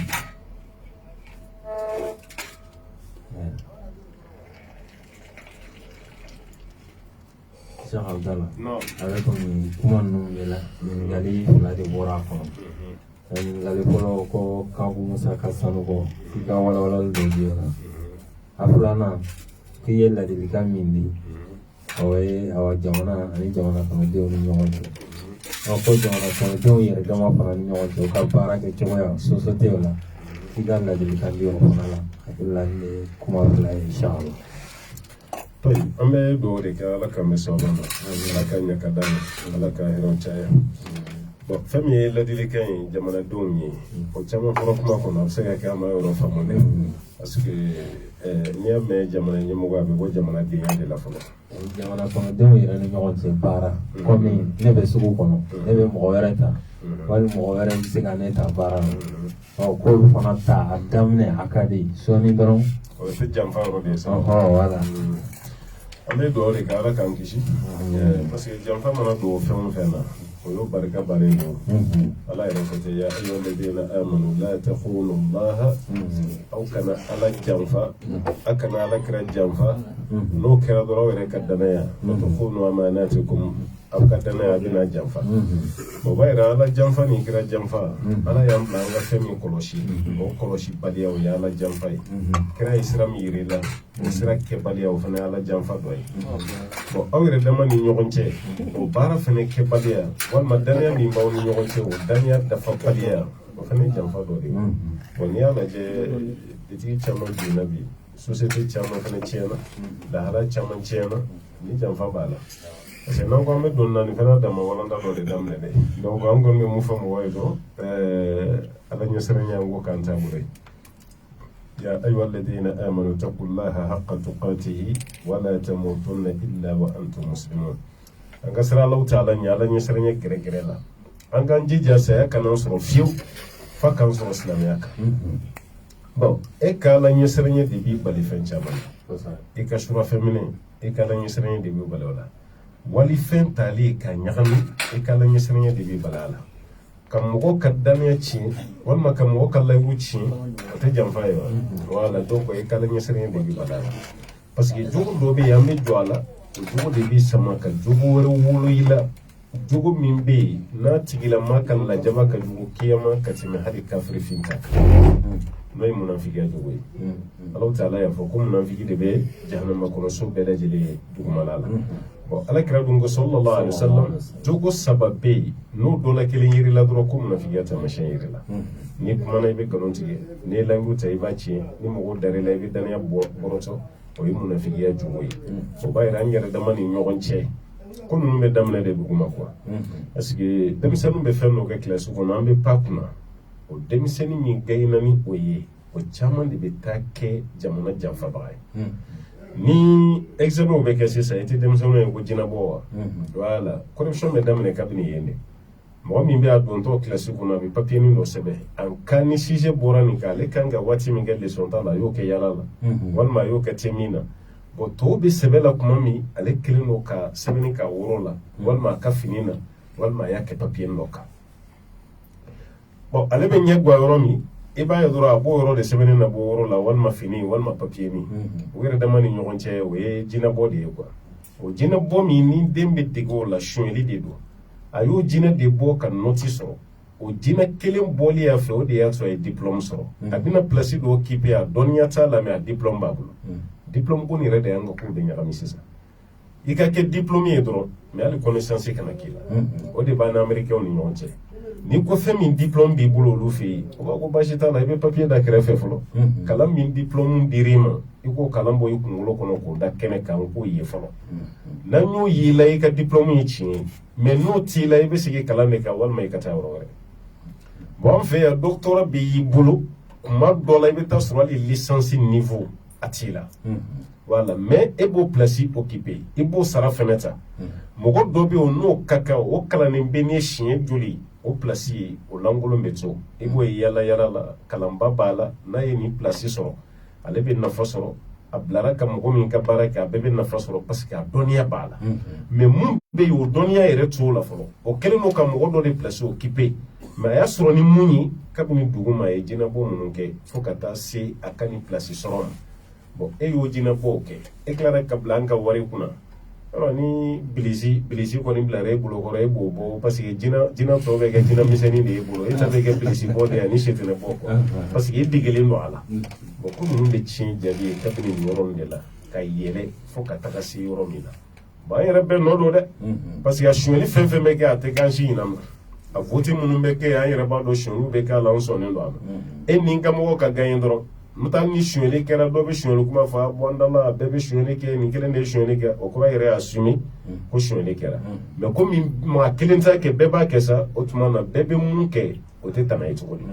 Cheikh Abdallah ale kɔni kuma ninnu de la ɲininkali fila de bɔra a kɔnɔ ɲininkali fɔlɔ ko Kanku Musa ka sanu kɔ i ka walawalali dɔ di o la a filanan k'i ye ladilikan min di o ye awa jamana ani jamana kɔnɔdenw ni ɲɔgɔn cɛ ko jamana kɔnɔdenw yɛrɛ dama fana ni ɲɔgɔn cɛ u ka baara kɛ cogoya société la i ka ladilikan di o fana la hakili la ni kuma fila ye inshallah. طيب أما دورك على كم سؤالنا على كم يكدام على كهرو شايا فمي الذي لكين جمال الدنيا وجمال فرق ما كنا بسيا كما يعرف منه أسكي نيا ما جمال يموجا بيجو جمال الدنيا دي لا فلو جمال كنا دم يراني نقول سبارة كمي نبي سوق كنا نبي مغيرتا والمغيرة بسيكانة تبارة أو كل فنا تا أدمنا أكادي سوني درون وفي جنفا رودي سان ولا أنا دوري كارا كان كيشي بس جنفا منا دو فيلم فينا ويو بركة بارينو الله يرفعه يا أيها الذين آمنوا لا تخونوا الله أو كان على جنفا أكن على كرا جنفا لو كرا درو يركدنا وتخونوا أماناتكم أو كدنا بنا جنفا وبايرا على جنفا نكرا جنفا على يوم لانغا فمي كولوشي أو كولوشي بديا ويا على جنفا كرا إسلام يريلا إسلام كباليا وفنا على جنفا دوي أو يردما نيجونتي وبارا فنا كباليا والما دنيا نيمباو نيجونتي ودنيا دفع باليا وفنا جنفا دوي ونيا لجي دتي تشامل بنبي société تشامل فنا تشينا دهلا تشامل تشينا ni janfa bala parce que nan ko ambe don nan fana da ma wala do de damne de donc am gon mu fa mo way do ala ñu serenya ngo kanta bu reuy ya ayyuha alladhina amanu taqullaha haqqa tuqatihi wa la tamutunna illa wa antum muslimun anga sara Allah ta'ala nya ala ñu serenya gere gere la anga njija sa kana so fiu fa kan so islamiyaka bon e kala ñu serenya de bi bali fen chaman e ka shura feminin e kala ñu serenya de bi balawla wali fen tali ka nyagami e kala ñu serenya de bi balala kam mo ka danya ci wal kam mo ka lay wuci ta jamfa yo wala do ko e kala ñu serenya de bi balala parce que jogo do be yambe joala jogo de bi sama ka jogo woro wulu ila jogo min be na tigila makal la jaba ka jogo kiyama ka timi hadi kafri finta noy munafiki jogo yi Allah ta'ala ya fa kum munafiki de be jahannama ko so be da jele dugumalala bon ala kira dungo sallallahu alaihi wasallam jogo sababe no dola kelen yiri la duro kum munafiki ta mashin yiri la ni kuma na be ganon tige ne langu tay baci ni mo dare la be dana ya boroto o yi munafiki ya jogo yi so bay ran yara da mani ñogon ce ko nu be damle de duguma quoi parce que dem sanu be fenno ga classe ko na be pakuna o demiseni min gaynani o ye o caman de bɛ taa kɛ jamana janfabaga ye ni examen o bɛ kɛ sisan i tɛ denmisɛnninw ye ko jinɛbɔ wa voilà corruption bɛ daminɛ kabini yen de mɔgɔ min bɛ a dontɔ kilasi kɔnɔ a bɛ papier nin dɔ sɛbɛn en cas ni sujet bɔra nin kan ale kan ka waati min kɛ leçon ta la a y'o kɛ yala la walima a y'o kɛ thé min na bon tɔw bɛ sɛbɛn la tuma min ale kelen don ka sɛbɛnni ka woro la walima a ka fini na walima a y'a kɛ papier nin dɔ kan bon ale bɛ ɲɛ guwa yɔrɔ min i b'a ye dɔrɔn a b'o yɔrɔ de sɛbɛnnen na bɔ yɔrɔ la walima fini walima papier min o yɛrɛ dama ni ɲɔgɔn cɛ o ye jinɛbɔ de ye quoi o jinɛbɔ min ni den bɛ dege o la sonyɛli de don a y'o jinɛ de bɔ ka nɔti sɔrɔ o jinɛ kelen bɔli y'a fɛ o de y'a sɔrɔ a ye diplôme sɔrɔ a bɛna place dɔ occuper a dɔnniya t'a la mais a diplôme b'a bolo diplôme ko nin yɛrɛ de y'an ka kow de ɲagami sisan i ka kɛ diplôme ye dɔrɔn mais hali connaissance kana k'i la o de b'an américains ni ɲɔgɔn cɛ ni ko fɛn min diplôme b'i bolo olu fɛ yen o b'a ko baasi t'a la i bɛ papier da kɛrɛfɛ fɔlɔ kalan min diplôme dir'i ma i k'o kalan bɔ i kunkolo kɔnɔ k'o da kɛnɛ kan k'o ye fɔlɔ n'an y'o y'i la i ka diplôme ye tiɲɛ ye mais n'o t'i la i bɛ segin kalan de kan walima i ka taa yɔrɔ wɛrɛ bon an fɛ yan doctorat bɛ y'i bolo kuma dɔ la i bɛ taa sɔrɔ hali licence niveau a t'i la voilà mais e b'o place occupé i b'o sara fɛnɛ ta mɔgɔ dɔ bɛ yen n'o ka kan o kalannen bɛ ni siɲɛ joli o place ye o lankolon bɛ to i b'o ye yala yala la kalanba b'a la n'a ye nin place sɔrɔ ale bɛ nafa sɔrɔ a bilara ka mɔgɔ min ka baara kɛ a bɛɛ bɛ nafa sɔrɔ parce que a dɔnniya b'a la mais mun bɛ yen o dɔnniya yɛrɛ t'o la fɔlɔ o kɛlen don ka mɔgɔ dɔ de place occupé mais a y'a sɔrɔ ni mun ye kabini dugu ma a ye jinɛbɔ minnu kɛ fo ka taa se a ka nin place sɔrɔ ma bon e y'o jinɛbɔw kɛ e tilara ka bila an ka wari kunna alors ni bilisi kɔni bilara e bolo kɔrɔ e b'o bɔ parce que jinɛ tɔw bɛ kɛ jinɛ misɛnnin de e bolo e ta bɛ kɛ bilisi bɔ de ye ani setinɛ bɔ quoi parce que e degelen don a la bon ko ninnu de tiɲɛ jaabi ye kabini nin yɔrɔ de la ka yɛlɛ fo ka taga se yɔrɔ min na bon an yɛrɛ bɛɛ nɔ don dɛ parce que a sonyali fɛn fɛn bɛ kɛ a tɛ k'an si ɲinan ma a vote minnu bɛ kɛ an yɛrɛ b'a dɔn sonyaliw bɛ kɛ a la an sɔnnen don a ma e ni n ka mɔgɔ ka gagné dɔrɔn n taa ni sonyali kɛra dɔ bɛ sonyali kuma fɔ a bɔ an da la a bɛɛ bɛ sonyali kɛ nin kelen de ye sonyali kɛ o kɔrɔ yɛrɛ y'a sumi ko sonyali kɛra mais komi maa kelen t'a kɛ bɛɛ b'a kɛ sa o tuma na bɛɛ bɛ mun kɛ o tɛ tana ye cogo di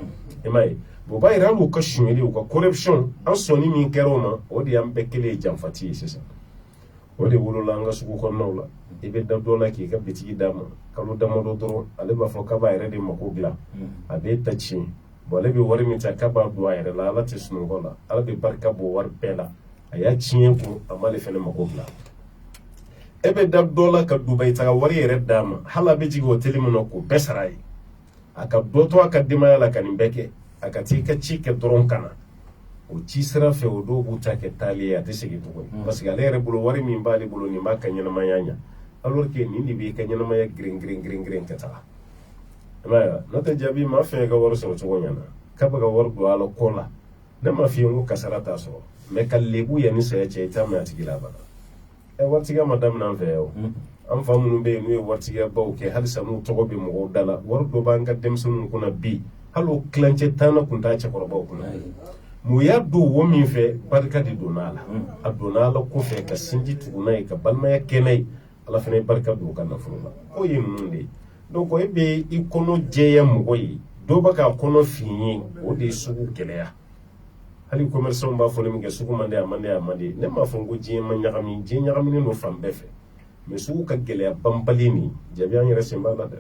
i m'a ye o b'a yira hali u ka sonyali u ka corruption an sɔnni min kɛra o ma o de y'an bɛɛ kelen ye janfati ye sisan o de wolola an ka sugu kɔnɔnaw la i bɛ da dɔ la k'i ka bitigi d'a ma kalo damadɔ dɔrɔn ale b'a fɔ k'a b'a yɛrɛ de mako dilan a b'e ta tiɲɛ bon ale bɛ wari min ta k'a b'a don a yɛrɛ la ala tɛ sunɔgɔ la ala bɛ barika bɔ wari bɛɛ la a y'a tiɲɛ kun a m'ale fɛnɛ mako dilan e bɛ da dɔ la ka duba i taga wari yɛrɛ d'a ma hali a bɛ jigin hôtel min na k'o bɛɛ sara a ye a ka dɔ to a ka denbaya la ka nin bɛɛ kɛ a ka t'i ka ci kɛ dɔrɔn ka na o ci sira fɛ o dɔw b'u ta kɛ taali ye a tɛ segin tuguni parce que ale yɛrɛ bolo wari min b'ale bolo nin b'a ka ɲɛnamaya ɲa alors que nin de b'i ka ɲɛnamaya girin ka taga i m'a ye n'o tɛ jaabi maa fɛn ye ka wari sɔrɔ cogo ɲɛna k'a bɛ ka wari don a la kɔ la ne m'a f'i ye ko kasara t'a sɔrɔ mais ka lebu yanni saya cɛ i t'a mɛn a tigi la abada waritigiya ma daminɛ an fɛ yan o an fa minnu bɛ yen n'u ye waritigiyabaw kɛ halisa n'u tɔgɔ bɛ mɔgɔw da la wari dɔ b'an ka denmisɛnninw kunna bi hali o tilancɛ tanna kun t'a cɛkɔrɔbaw kunna mun y'a don wo min fɛ barika de donna a la a donna a la kɔfɛ ka sinji tugu n'a ye ka balimaya kɛ n'a ye ala fana ye barika don u ka nafolo la o ye ninnu de ye donc e bɛ i kɔnɔ jɛya mɔgɔ ye dɔw bɛ k'a kɔnɔ fin ye o de ye sugu gɛlɛya hali commerçant b'a fɔ ne min kɛ sugu man di a man di a man di ne m'a fɔ ko diɲɛ ma ɲagami diɲɛ ɲagaminen don fan bɛɛ fɛ mais sugu ka gɛlɛya banbali nin jaabi an yɛrɛ sen b'a la dɛ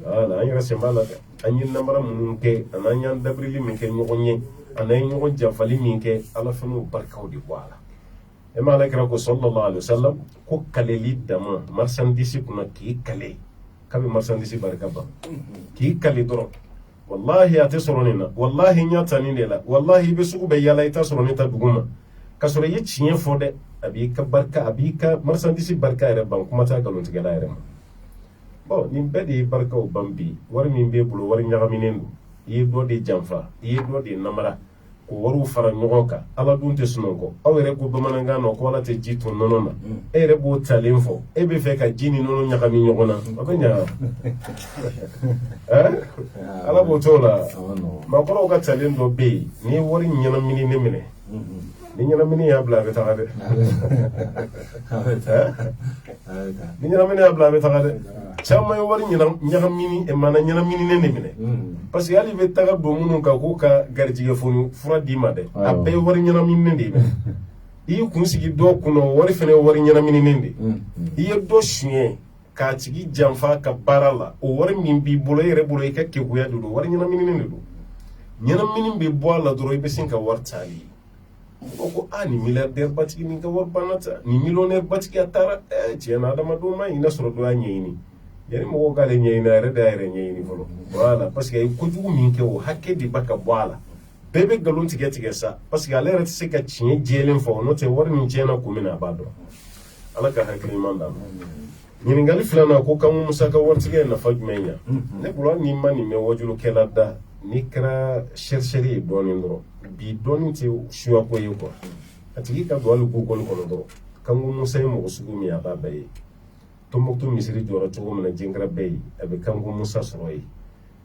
voilà an yɛrɛ sen b'a la dɛ an ye namara minnu kɛ ani an y'an dabirili min kɛ ɲɔgɔn ye ani an ye ɲɔgɔn janfali min kɛ ala fana y'o barikaw de bɔ a la e ma alakira ko sallallahu alaihi wasallam ko kaleli dama marchandise kunna k'i kale kabi marchandise barika ban k'i kale dɔrɔn wallahi a tɛ sɔrɔ nin na wallahi n y'a ta nin de la wallahi i bɛ sugu bɛɛ yala i t'a sɔrɔ ne ta dugu ma ka sɔrɔ i ye tiɲɛ fɔ dɛ a b'i ka barika a b'i ka marchandise barika yɛrɛ ban kuma t'a nkalontigɛla yɛrɛ ma bon nin bɛɛ de ye barikaw ban bi wari min b'e bolo wari ɲagaminen don i ye dɔ de janfa i ye dɔ de namara ko wariw fara ɲɔgɔn kan ala dun tɛ sunɔgɔ aw yɛrɛ ko bamanankan na ko ala tɛ ji to nɔnɔ na e yɛrɛ b'o talen fɔ e bɛ fɛ ka ji ni nɔnɔ ɲagami ɲɔgɔn na a bɛ ɲa ala b'o t'o la maakɔrɔw ka talen dɔ bɛ yen n'i ye wari ɲɛnamini ne minɛ ni ɲɛnamini y'a bila a bɛ taga dɛ ni ɲɛnamini y'a bila a bɛ taga dɛ caman ye wari ɲagamini mana ɲɛnamini ne minɛ parce que hali bɛ taga don minnu kan k'u ka garijɛgɛ foni fura d'i ma dɛ a bɛɛ ye wari ɲɛnamini de ye i y'i kun sigi dɔ kunna o wari fana ye wari ɲɛnamini de i ye dɔ suɲɛ k'a tigi janfa ka baara la o wari min b'i bolo e yɛrɛ bolo i ka kekuya de don wari ɲɛnamini de don ɲɛnamini bɛ bɔ a la dɔrɔn i bɛ sin ka wari taali ye o ko nin milliardaire batigi nin ka wari banna ta nin millionnaire batigi a taara tiɲɛ na adamadenw ma ɲinɛ sɔrɔ dɔ y'a ɲɛɲini yani mɔgɔw k'ale ɲɛɲini a yɛrɛ de y'a yɛrɛ ɲɛɲini fɔlɔ voilà parce que a ye kojugu min kɛ o hakɛ de ba ka bɔ a la bɛɛ bɛ nkalon tigɛ sa parce que ale yɛrɛ tɛ se ka tiɲɛ jɛlen fɔ n'o tɛ wari min tiɲɛna kun min na a b'a dɔn ala ka hakili ɲuman d'a ma ɲininkali filanan ko kan musa ka waritigi ye nafa jumɛn ɲa ne bolo hali n'i ma nin mɛn wajulukɛla da n'i kɛra chercheur ye dɔɔnin dɔrɔn bi dɔɔnin tɛ suya ko ye quoi a tigi ka don hali google kɔnɔ dɔrɔn kangu musa mo sugu mi aba bay Tombouctou misiri joro cogo mina jinkra bay abe kangu musa soroy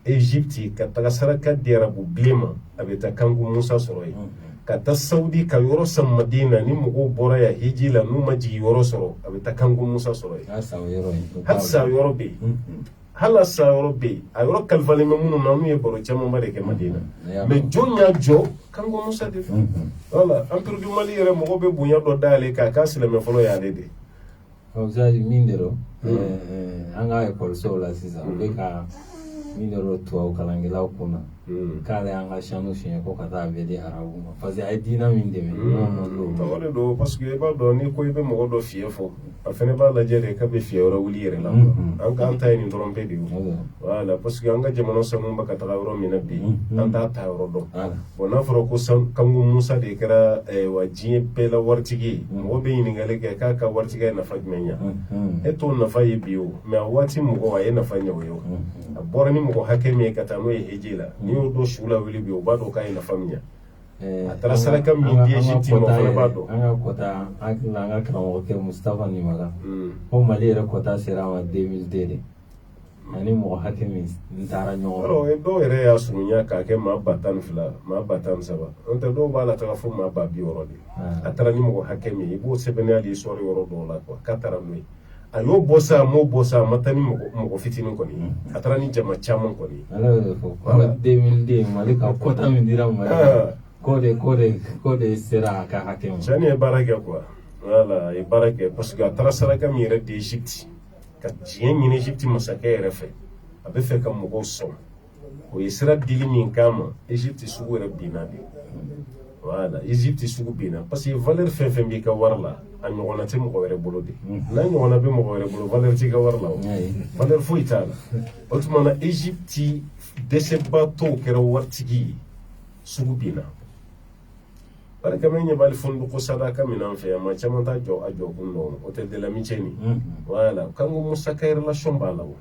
Egypte ka taga saraka dera bu blema abe ta kangu musa soroy ka ta Saudi ka yoro sam Madina ni mugo bora ya hijila nu maji yoro soro abe ta kangu musa soroy hasa yoro be hala sa yoro be ayoro kalfale memunu nanu ye boro chama mare ke Madina me jonya jo kangu musa de wala empire du Mali yere mugo be bunya do dale ka kasile me folo ya de Observe mindero anga école so la sisa beka mindero to kalangela kuna kale anga shanu shin ko kata vede arabu fazi aidina mindeme no wala do parce que ba do ni ko be mo do fiefo afene ba la jere ka be fiero wuli yere la anga anta ni ndorombe di wala parce que anga jamono samu ba kata ro minabi anta ta ro do bona foro ko san kangu musa de kara wa jie pela wartigi mo be ni ngale ka ka wartiga na fagmenya eto na faye biyo me awati mo wa ye na fanya yo abora ni mo hakeme kata no hejila ni do shula wili biyo ba do kai na famnya atara saraka mi di Egypte mo fana ba do anga kota anga kama ke Mustafa ni maga ko Mali era kota sera wa 2000 ani mo hakemi ntara nyo ro e do ere ya sunya ka ke ma batan fila ma batan saba onta do bala ta fu ma ba bi oro di atara ni mo hakemi ibo sebene ali sori oro do la ko katara mi ayo bosa mo bosa matani mo fitini ko ni atara ni jama chama ko ni ala fo ko 2000 Mali ka kota mi dira Mali kode sera ka hakemi jani e barake quoi wala e barake parce que atara saraka mi re de Egypte ka jien ni Egypte masaka yɛrɛ fɛ a bɛ fɛ ka mɔgɔw sɔn o ye sira dili min kama Egypte sugu yɛrɛ binna de voilà Egypte sugu binna parce que valeur fɛn fɛn b'i ka wari la a ɲɔgɔnna tɛ mɔgɔ wɛrɛ bolo de n'a ɲɔgɔnna bɛ mɔgɔ wɛrɛ bolo valeur t'i ka wari la o valeur foyi t'a la o tuma na Egypte dɛsɛbaatɔw kɛra waritigi ye sugu binna bari kama ɲɛ bali funduko sadaka min an fɛ yan ma caman t'a jɔ a jɔ kun dɔn o tɛ de la mincɛ ni voilà kanko musa ka relation b'a la o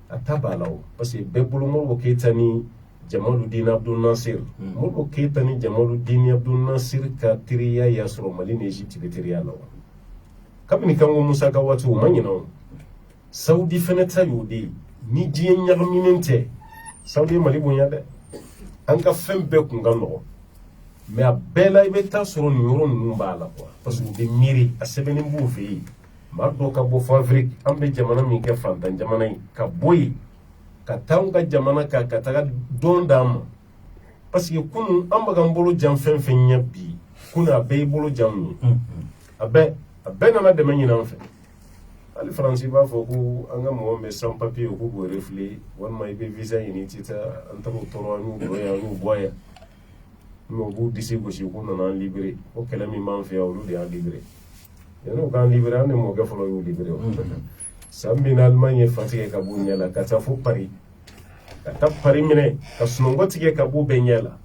a ta b'a la o parce que bɛɛ bolo Modibo Keyita ni Jamaluddin Abdul Nasir Modibo Keyita ni Jamaluddin Abdul Nasir ka teriya y'a sɔrɔ Mali ni Egypte bɛ teriya la o kabini kanko musa ka waati o ma ɲinɛ o Saudi fɛnɛ ta y'o de ye ni diɲɛ ɲagaminen tɛ Saudi ye Mali bonya dɛ an ka fɛn bɛɛ kun ka nɔgɔ mais a bɛɛ la i bɛ taa sɔrɔ nin yɔrɔ ninnu b'a la quoi parce que u bɛ miiri a sɛbɛnnen b'u fɛ yen maa dɔw ka bɔ fɔ Afrique an bɛ jamana min kɛ fantan jamana ye ka bɔ yen ka taa an ka jamana kan ka taga dɔn d'an ma parce que kunun an bɛ k'an bolo jan fɛn fɛn ɲɛ bi kunun a bɛɛ y'i bolo jan min ye a bɛɛ nana dɛmɛ ɲini an fɛ hali Faransi b'a fɔ ko an ka mɔgɔ bɛ sans papier k'u b'o refilé walima i bɛ visa ɲini i tɛ taa an taara o tɔɔrɔ an y'u dɔ yan an y'u bɔ yan mais b'u disi gosi k'u nana an libéré o kɛlɛ min b'an fɛ yan olu de y'an libéré yan'u k'an libéré an de mɔkɛ fɔlɔ y'u libéré san min na Allemagne ye fa tigɛ ka b'u ɲɛ la ka taa fo Paris ka taa Paris minɛ ka sunɔgɔ tigɛ ka b'u bɛɛ ɲɛ la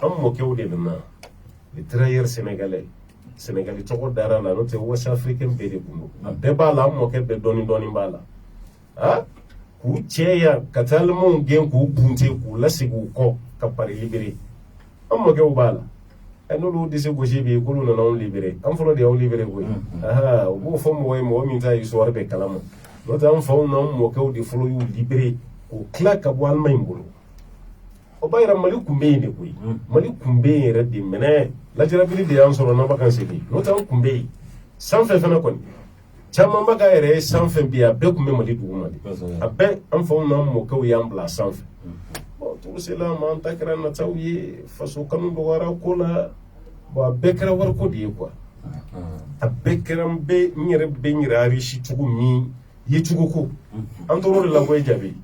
an mɔkɛw de bɛ na les travailleurs sénégalais tɔgɔ dara la n'o tɛ West Africain bɛɛ de kun don a bɛɛ b'a la an mɔkɛ bɛɛ dɔɔnin b'a la k'u cɛya ka taa Allemagne gɛn k'u bunte k'u lasegin u kɔ ka Paris libéré an mɔkɛw b'a la n'olu disi gosi bi k'olu nana anw libéré an fɔlɔ de y'aw libéré koyi u b'o fɔ mɔgɔ ye mɔgɔ min ta histoire bɛɛ kalama n'o tɛ an faw n'an mɔkɛw de fɔlɔ y'u libéré k'u tila ka bɔ Allemagne bolo o b'a yira Mali kun bɛ yen de koyi Mali kun bɛ yen yɛrɛ de mɛnɛ lajarabili de y'an sɔrɔ n'an b'a kan segin n'o tɛ an kun bɛ yen sanfɛ fana kɔni caman b'a ka yɛrɛ ye sanfɛ bi a bɛɛ kun bɛ Mali duguma de a bɛɛ an faw n'an mɔkɛw y'an bila sanfɛ tout cela man ta kɛra nataw ye faso kanu dɔgɔyara ko la a bɛɛ kɛra wariko de ye quoi a bɛɛ kɛra n yɛrɛ bɛ n yɛrɛ enrichi cogo min ye cogo ko an tor'o de la ko e jaabi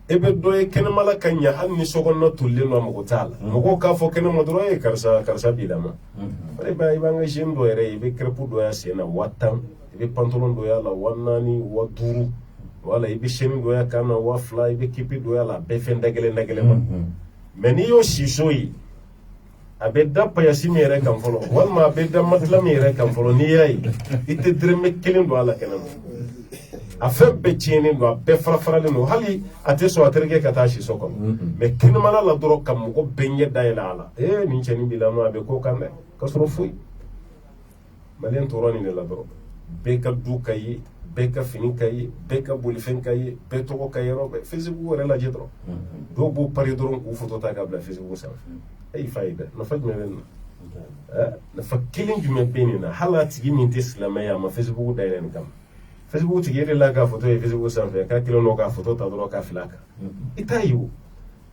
e bɛ dɔ ye kɛnɛma la ka ɲɛ hali ni sokɔnɔna tolilen don a mago t'a la mɔgɔw k'a fɔ kɛnɛma dɔrɔn e karisa b'i la ma i b'an ka jeune dɔ yɛrɛ ye i bɛ crêpe dɔ y'a sen na 1000 i bɛ pantalon dɔ y'a la 4000 5000 wala i bɛ chaîne dɔ y'a kan na 2000 i bɛ kipi dɔ y'a la a bɛɛ fɛn da gɛlɛn ma mais n'i y'o si so ye a bɛ da payasi min yɛrɛ kan fɔlɔ walima a bɛ da matelas min yɛrɛ kan fɔlɔ n'i y'a ye i tɛ dërëmɛ 1 don a la kɛnɛma a fɛn bɛɛ tiɲɛnen don a bɛɛ farafaralen don hali a tɛ sɔn a terikɛ ka taa si so kɔnɔ mais kɛnɛmana la dɔrɔn ka mɔgɔ bɛɛ ɲɛ dayɛlɛ a la nin cɛnin b'i la a bɛ ko kan dɛ ka sɔrɔ foyi malien tora ni la dɔrɔn bɛɛ ka du ka ye bɛɛ ka fini ka ye bɛɛ ka bolifɛn ka ye bɛɛ tɔgɔ ka yɔrɔ bɛɛ Facebook yɛrɛ lajɛ dɔrɔn dɔw b'o pari dɔrɔn k'u photo ta k'a bila Facebook sanfɛ ayi fa ye dɛ nafa jumɛn bɛ nin na nafa kelen jumɛn bɛ nin na hali a tigi min tɛ silamɛ ye a ma Facebook dayɛlɛ nin kama Facebook tigi yɛrɛ la k'a photo ye Facebook sanfɛ k'a kelen dɔ k'a photo ta dɔrɔn k'a fila kan i t'a ye o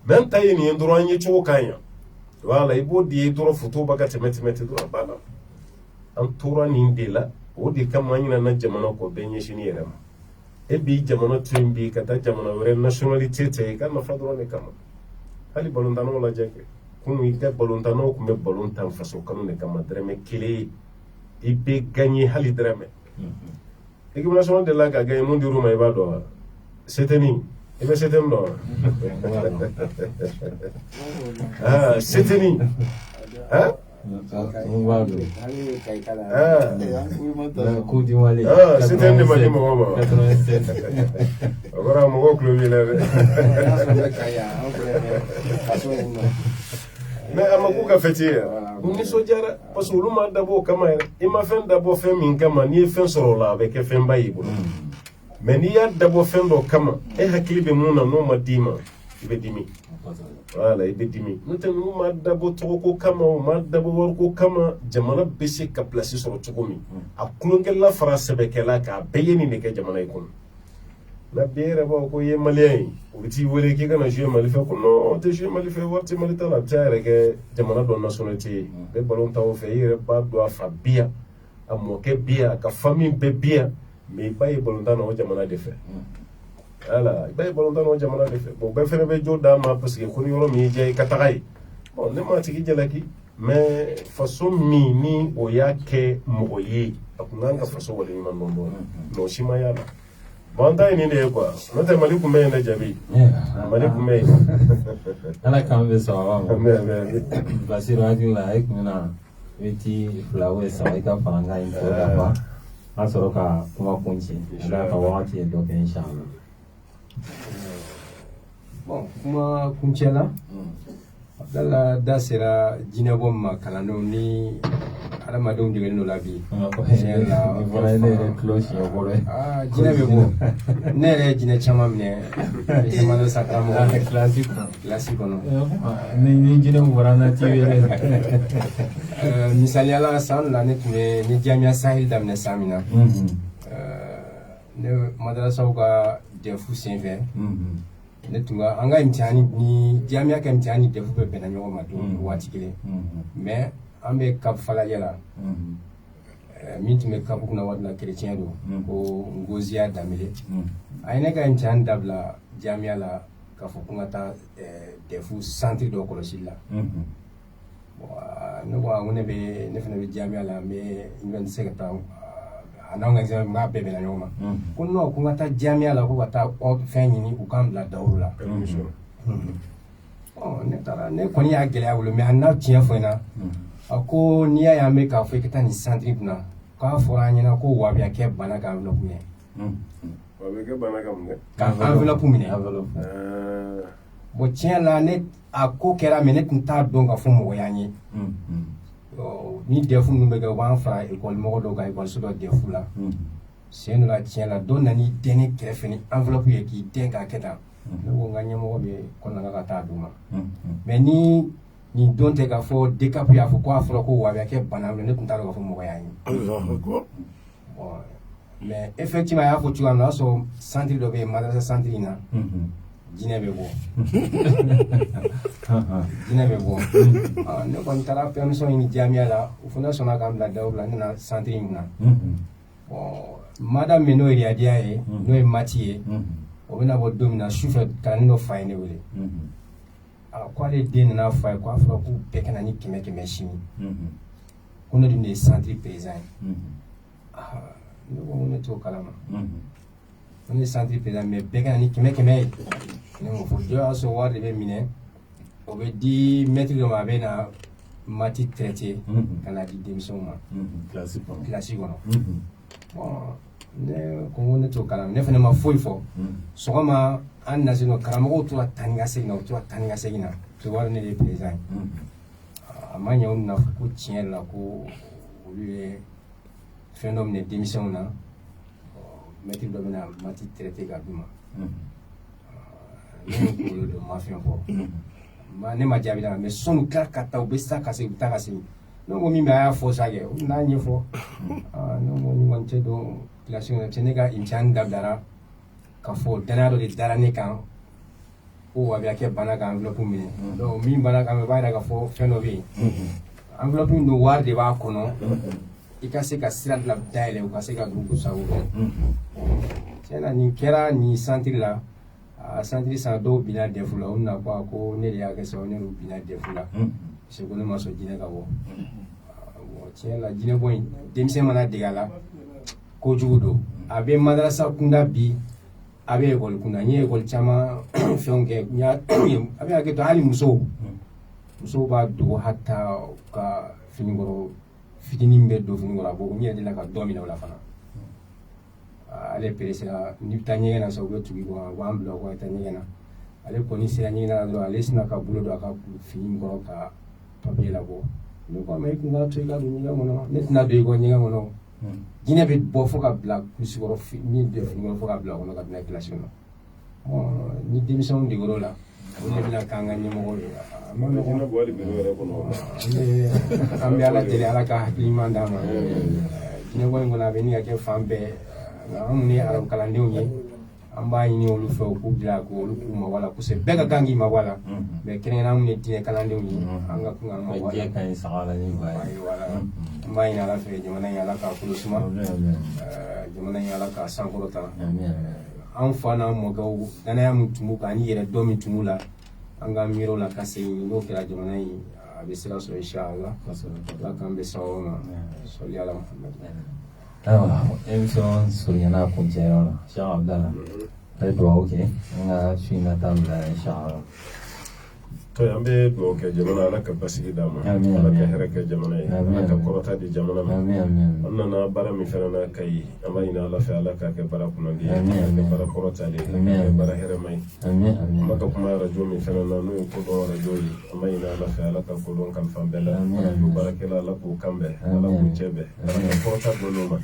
mɛ n ta ye nin ye dɔrɔn an ye cogo kan yan wala i b'o de ye dɔrɔn photo ba ka tɛmɛ dɔrɔn a banna an tora nin de la o de kama an ɲinana jamana kɔ bɛɛ ɲɛsini yɛrɛ ma e b'i jamana to yen bi ka taa jamana wɛrɛ nationalité ta i ka nafa dɔrɔn de kama hali balontannaw lajɛ kɛ kunu i ka balontannaw tun bɛ balon tan faso kanu de kama dɛrɛmɛ kelen i bɛ gagné hali dɛrɛmɛ équipe nationale de la ka gagné mun dir'u ma i b'a dɔn wa seteni i bɛ seteni dɔn wa seteni c'était de mali mɔgɔ ma o kɔrɔ mɔgɔw tulo b'i la dɛ mais a ma k'u ka fɛti ye u nisɔndiyara parce que olu ma dabɔ o kama yɛrɛ i ma fɛn dabɔ fɛn min kama n'i ye fɛn sɔrɔ o la a bɛ kɛ fɛnba y'i bolo mais n'i y'a dabɔ fɛn dɔ kama e hakili bɛ mun na n'o ma d'i ma i bɛ dimi voilà i bɛ dimi n'o tɛ ninnu ma dabɔ tɔgɔko kama o ma dabɔ wariko kama jamana bɛ se ka place sɔrɔ cogo min a tulonkɛla fara sɛbɛkɛla k'a bɛɛ ye nin de kɛ jamana in kɔnɔ na bi yɛrɛ b'a ko i ye maliyɛn ye o bɛ t'i wele k'i kana jouer Mali fɛ ko non o tɛ jouer Mali fɛ wari tɛ Mali ta la a bɛ taa yɛrɛ kɛ jamana dɔ nationalité ye bɛ ballon ta o fɛ i yɛrɛ b'a dɔn a fa bi yan a mɔkɛ bi yan a ka famille bɛɛ bi yan mais i b'a ye ballon ta na o jamana de fɛ voilà i b'a ye ballon ta na o jamana de fɛ bon bɛɛ fɛnɛ bɛ jo d'a ma parce que ko ni yɔrɔ min y'i diya i ka taga ye bon ne m'a tigi jalaki mais faso min ni o y'a kɛ mɔgɔ ye a tun kan ka faso waleɲuman dɔn mais o si ma y'a la bon an ta ye nin de ye quoi n'o tɛ Mali tun bɛ yen dɛ Jabi Mali tun bɛ yen ala k'an bɛ sababa ma Basiru hakili la e tun bɛna miniti fila saba i ka farankan in fɔ dafa a sɔrɔ ka kuma kunci ala ka wagati ye dɔ kɛ inshallah bon kuma kuncɛ la Abdala da sera jinɛbɔ ma kalandenw ni adamadenw degelen dɔ la bi jinɛ bɛ bɔ ne yɛrɛ ye jinɛ caman minɛ caman dɔ sa karamɔgɔ kilasi kɔnɔ ni jinɛ bɔra na ti yɛrɛ misaliyala san la ne tun bɛ ni jamiya sahel daminɛ san min na ne madarasaw ka dɛfu senfɛ ne tun ka an ka imtihani ni jamiya ka imtihani dɛfu bɛɛ bɛnna ɲɔgɔn ma don waati kelen mais an bɛ Cap Falajɛ la min tun bɛ Cap kunna waati la chrétien don ko Ngoziya Danbele a ye ne ka imtihani dabila jamiya la k'a fɔ ko n ka taa dɛfu centre dɔ kɔlɔsili la ne ko ne fana bɛ jamiya la n bɛ se ka taa a n'anw ka examen n k'a bɛɛ bɛnna ɲɔgɔn ma ko non ko n ka taa jamiya la ko ka taa fɛn ɲini u k'an bila dawuro la ne taara ne kɔni y'a gɛlɛya bolo mais a n'a tiɲɛ fɔ n na a ko n'i y'a ye an bɛ k'a fɔ i ka taa nin centre kunna k'a fɔra an ɲɛna ko wabiya kɛ bana ka enveloppe minɛ wabiya kɛ bana ka mun kɛ ka enveloppe minɛ bon tiɲɛ la ne a ko kɛra mais ne tun t'a dɔn ka fɔ mɔgɔ y'an ye ni dɛfu ninnu bɛ kɛ u b'an fara école mɔgɔ dɔw kan école so dɔ dɛfu la siɲɛ dɔ la tiɲɛ la dɔ nan'i den ne kɛrɛfɛ ni enveloppe ye k'i den k'a kɛ tan ne ko n ka ɲɛmɔgɔ bɛ kɔnɔna ka taa d'u ma mais ni nin don tɛ k'a fɔ DCAP y'a fɔ ko a fɔra ko wabiya kɛ bana ne tun t'a dɔn k'a fɔ mɔgɔ y'an ye mais effectivement a y'a fɔ cogoya min na o y'a sɔrɔ centre dɔ bɛ yen madrasa centre in na jinɛ bɛ bɔ jinɛ bɛ bɔ ne kɔni taara permission ɲini jamiya la u fana sɔnna k'an bila dawuro la ne na centre in kunna madame min n'o ye Riyadiya ye n'o ye Mati ye o bɛna bɔ don min na sufɛ kalanden dɔ fa ye ne wele ko ale den nana fɔ a ye ko a fɔra k'u bɛɛ ka na ni 100 sini ko ne dun de ye centre président ye ne ko ne t'o kalama ko ne ye centre président mais bɛɛ ka na ni 100 ye ne m'o fɔ dɔ y'a sɔrɔ wari de bɛ minɛ o bɛ di maître dɔ ma a bɛ na Mati traité ka na di denmisɛnw ma kilasi kɔnɔ bon ne ko ne t'o kalama ne fana ma foyi fɔ sɔgɔma an na se nɔ karamɔgɔw tora taa ni ka segin na u tora taa ni ka segin na parce que wari ne de ye président ye a ma ɲɛ u nana fɔ ko tiɲɛ yɛrɛ la ko olu ye fɛn dɔ minɛ denmisɛnw na mɛtiri dɔ bɛna mati traité ka d'u ma ne ye kunkolo don ma fɛn fɔ ne ma jaabi d'a ma mais sɔnni tila ka taa u bɛ sa ka segin u bɛ taa ka segin ne ko min bɛ a y'a fɔ sa kɛ u n'a ɲɛfɔ ne ko ni kɔni tɛ don kilasi kɔnɔ cɛ ne ka imtihani dabilara ka fɔ danaya dɔ de dara ne kan ko a bɛ kɛ bana ka enveloppe minɛ donc min bana kan o b'a yira k'a fɔ fɛn dɔ bɛ yen enveloppe min don wari de b'a kɔnɔ i ka se ka sira bila dayɛlɛ u ka se ka don k'u sago kɛ tiɲɛ na nin kɛra nin centre la a centre san dɔw binna DEF la u na ko ne de y'a kɛ sababu ne y'u binna DEF la parce que ne ma sɔn jinɛ ka bɔ tiɲɛ la jinɛ bɔ in denmisɛn mana dege a la kojugu don a bɛ madarasa kunda bi a bɛ ekɔli kunda n ye ekɔli caman fɛnw kɛ a bɛ hakɛ to hali musow b'a dogo hata ka finikɔrɔ fitinin bɛ don finikɔrɔ a bɔ n yɛrɛ delila ka dɔ minɛ o la fana ale peresera n'i bɛ taa ɲɛgɛn na sa u bɛ tugu i kɔ u b'an bila u ka taa ɲɛgɛn na ale kɔni sera ɲɛgɛn na dɔrɔn ale sina ka bolo don a ka fini kɔrɔ ka papiye labɔ ne ko mais i kun ka to i ka don ɲɛgɛn kɔnɔ ne tɛna don i kɔ ɲɛgɛn kɔnɔ jinɛ bɛ bɔ fo ka bila kurusi kɔrɔ min bɛ fini kɔrɔ fo ka bila o kɔnɔ ka bila kilasi kɔnɔ ni denmisɛnw degera o la o de bɛna k'an ka ɲɛmɔgɔ ye a ma nɔgɔn an bɛ ala deli ala ka hakili ɲuman d'an ma jinɛ bɔ in kɔnɔ a bɛ nin ka kɛ fan bɛɛ nka an minnu ye arabu kalandenw ye an b'a ɲini olu fɛ u k'u bila k'olu k'u mabɔ a la kosɛbɛ bɛɛ ka kan k'i mabɔ a la mais kɛrɛnkɛrɛnnen an minnu ye diinɛ kalandenw ye an ka kun ka mabɔ a la an b'a ɲini ala fɛ jamana in ala k'a kolo suma jamana in ala k'a sankɔrɔta an fa n'an mɔkɛw danaya min tun b'u kan ani yɛrɛ dɔ min tun b'u la an ka miir'o la ka segin n'o kɛra jamana in a bɛ sira sɔrɔ inshallah ala k'an bɛ sababu ma sɔli ala muhammed ayiwa émission surunyana kuncɛyɔrɔ la Sheikh Abdallah a ye dugawu kɛ an ka su in ka taa bila inshallah an bɛ dugawu kɛ jamana ala ka basigi d'a ma ala ka hɛrɛ kɛ jamana ye ala ka kɔrɔta di jamana ma an nana baara min fana na Kayi an b'a ɲini ala fɛ ala k'a kɛ baara kunnadi ye ala ka baara kɔrɔtali ala ka kɛ baara hɛrɛma ye an b'a ka kuma arajo min fana na n'o ye kodɔn arajo ye an b'a ɲini ala fɛ ala ka kodɔn kalifa bɛɛ la ala k'o baarakɛla ala k'o kanbɛn ala k'o cɛ bɛn ala ka kɔrɔta don n'o ma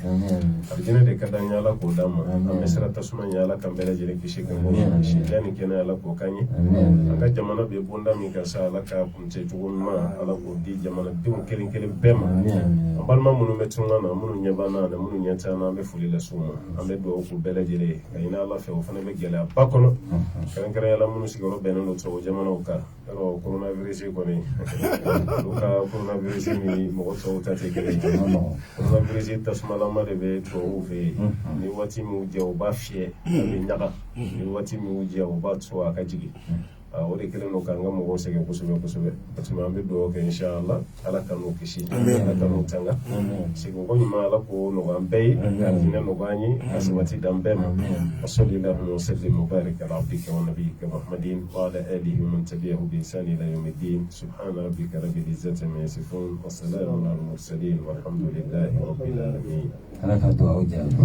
arijinɛ de ka d'an ye ala k'o d'an ma an bɛ sira tasuma ɲɛ ala ka bɛɛ lajɛlen kisi ka bɔ kisi yani kɛnɛ ala k'o kan ye an ka jamana bɛ bonda min ka sa ala ka kuncɛ cogo ɲuman ala k'o di jamanadenw kelen kelen bɛɛ ma an balima minnu bɛ tunga na minnu ɲɛ b'an na ani minnu ɲɛ t'an na an bɛ foli lase u ma an bɛ dugawu k'u bɛɛ lajɛlen ye ka ɲini ala fɛ o fana bɛ gɛlɛyaba kɔnɔ kɛrɛnkɛrɛnnenya la minnu sigiyɔrɔ bɛnnen don tubabu jamanaw kan yɔrɔ coronavirus kɔni olu ka coronavirus ni mɔgɔ tɔw ta tɛ kelen ye coronavirus tasumalama de bɛ tubabuw fɛ yen ni waati min jɛ u b'a fiyɛ a bɛ ɲaga ni waati min jɛ u b'a to a ka jigin o de kelen don k'an ka mɔgɔw sɛgɛn kosɛbɛ kosɛbɛ an bɛ dugawu kɛ inshallah ala ka n'u kisi ala ka n'u tanga seginko ɲuman ala k'o nɔgɔya an bɛɛ ye ka hinɛ nɔgɔya an ye ka sabati d'an bɛɛ ma wa sallallahu wa sallim wa barik ala abdika wa nabiyyika muhammadin wa ala alihi wa man tabi'ahu bi ihsan ila yawmiddin subhana rabbika rabbil izzati amma yasifun wa salamun ala al mursalin walhamdulillahi rabbil alamin ala ka dugawu jaabi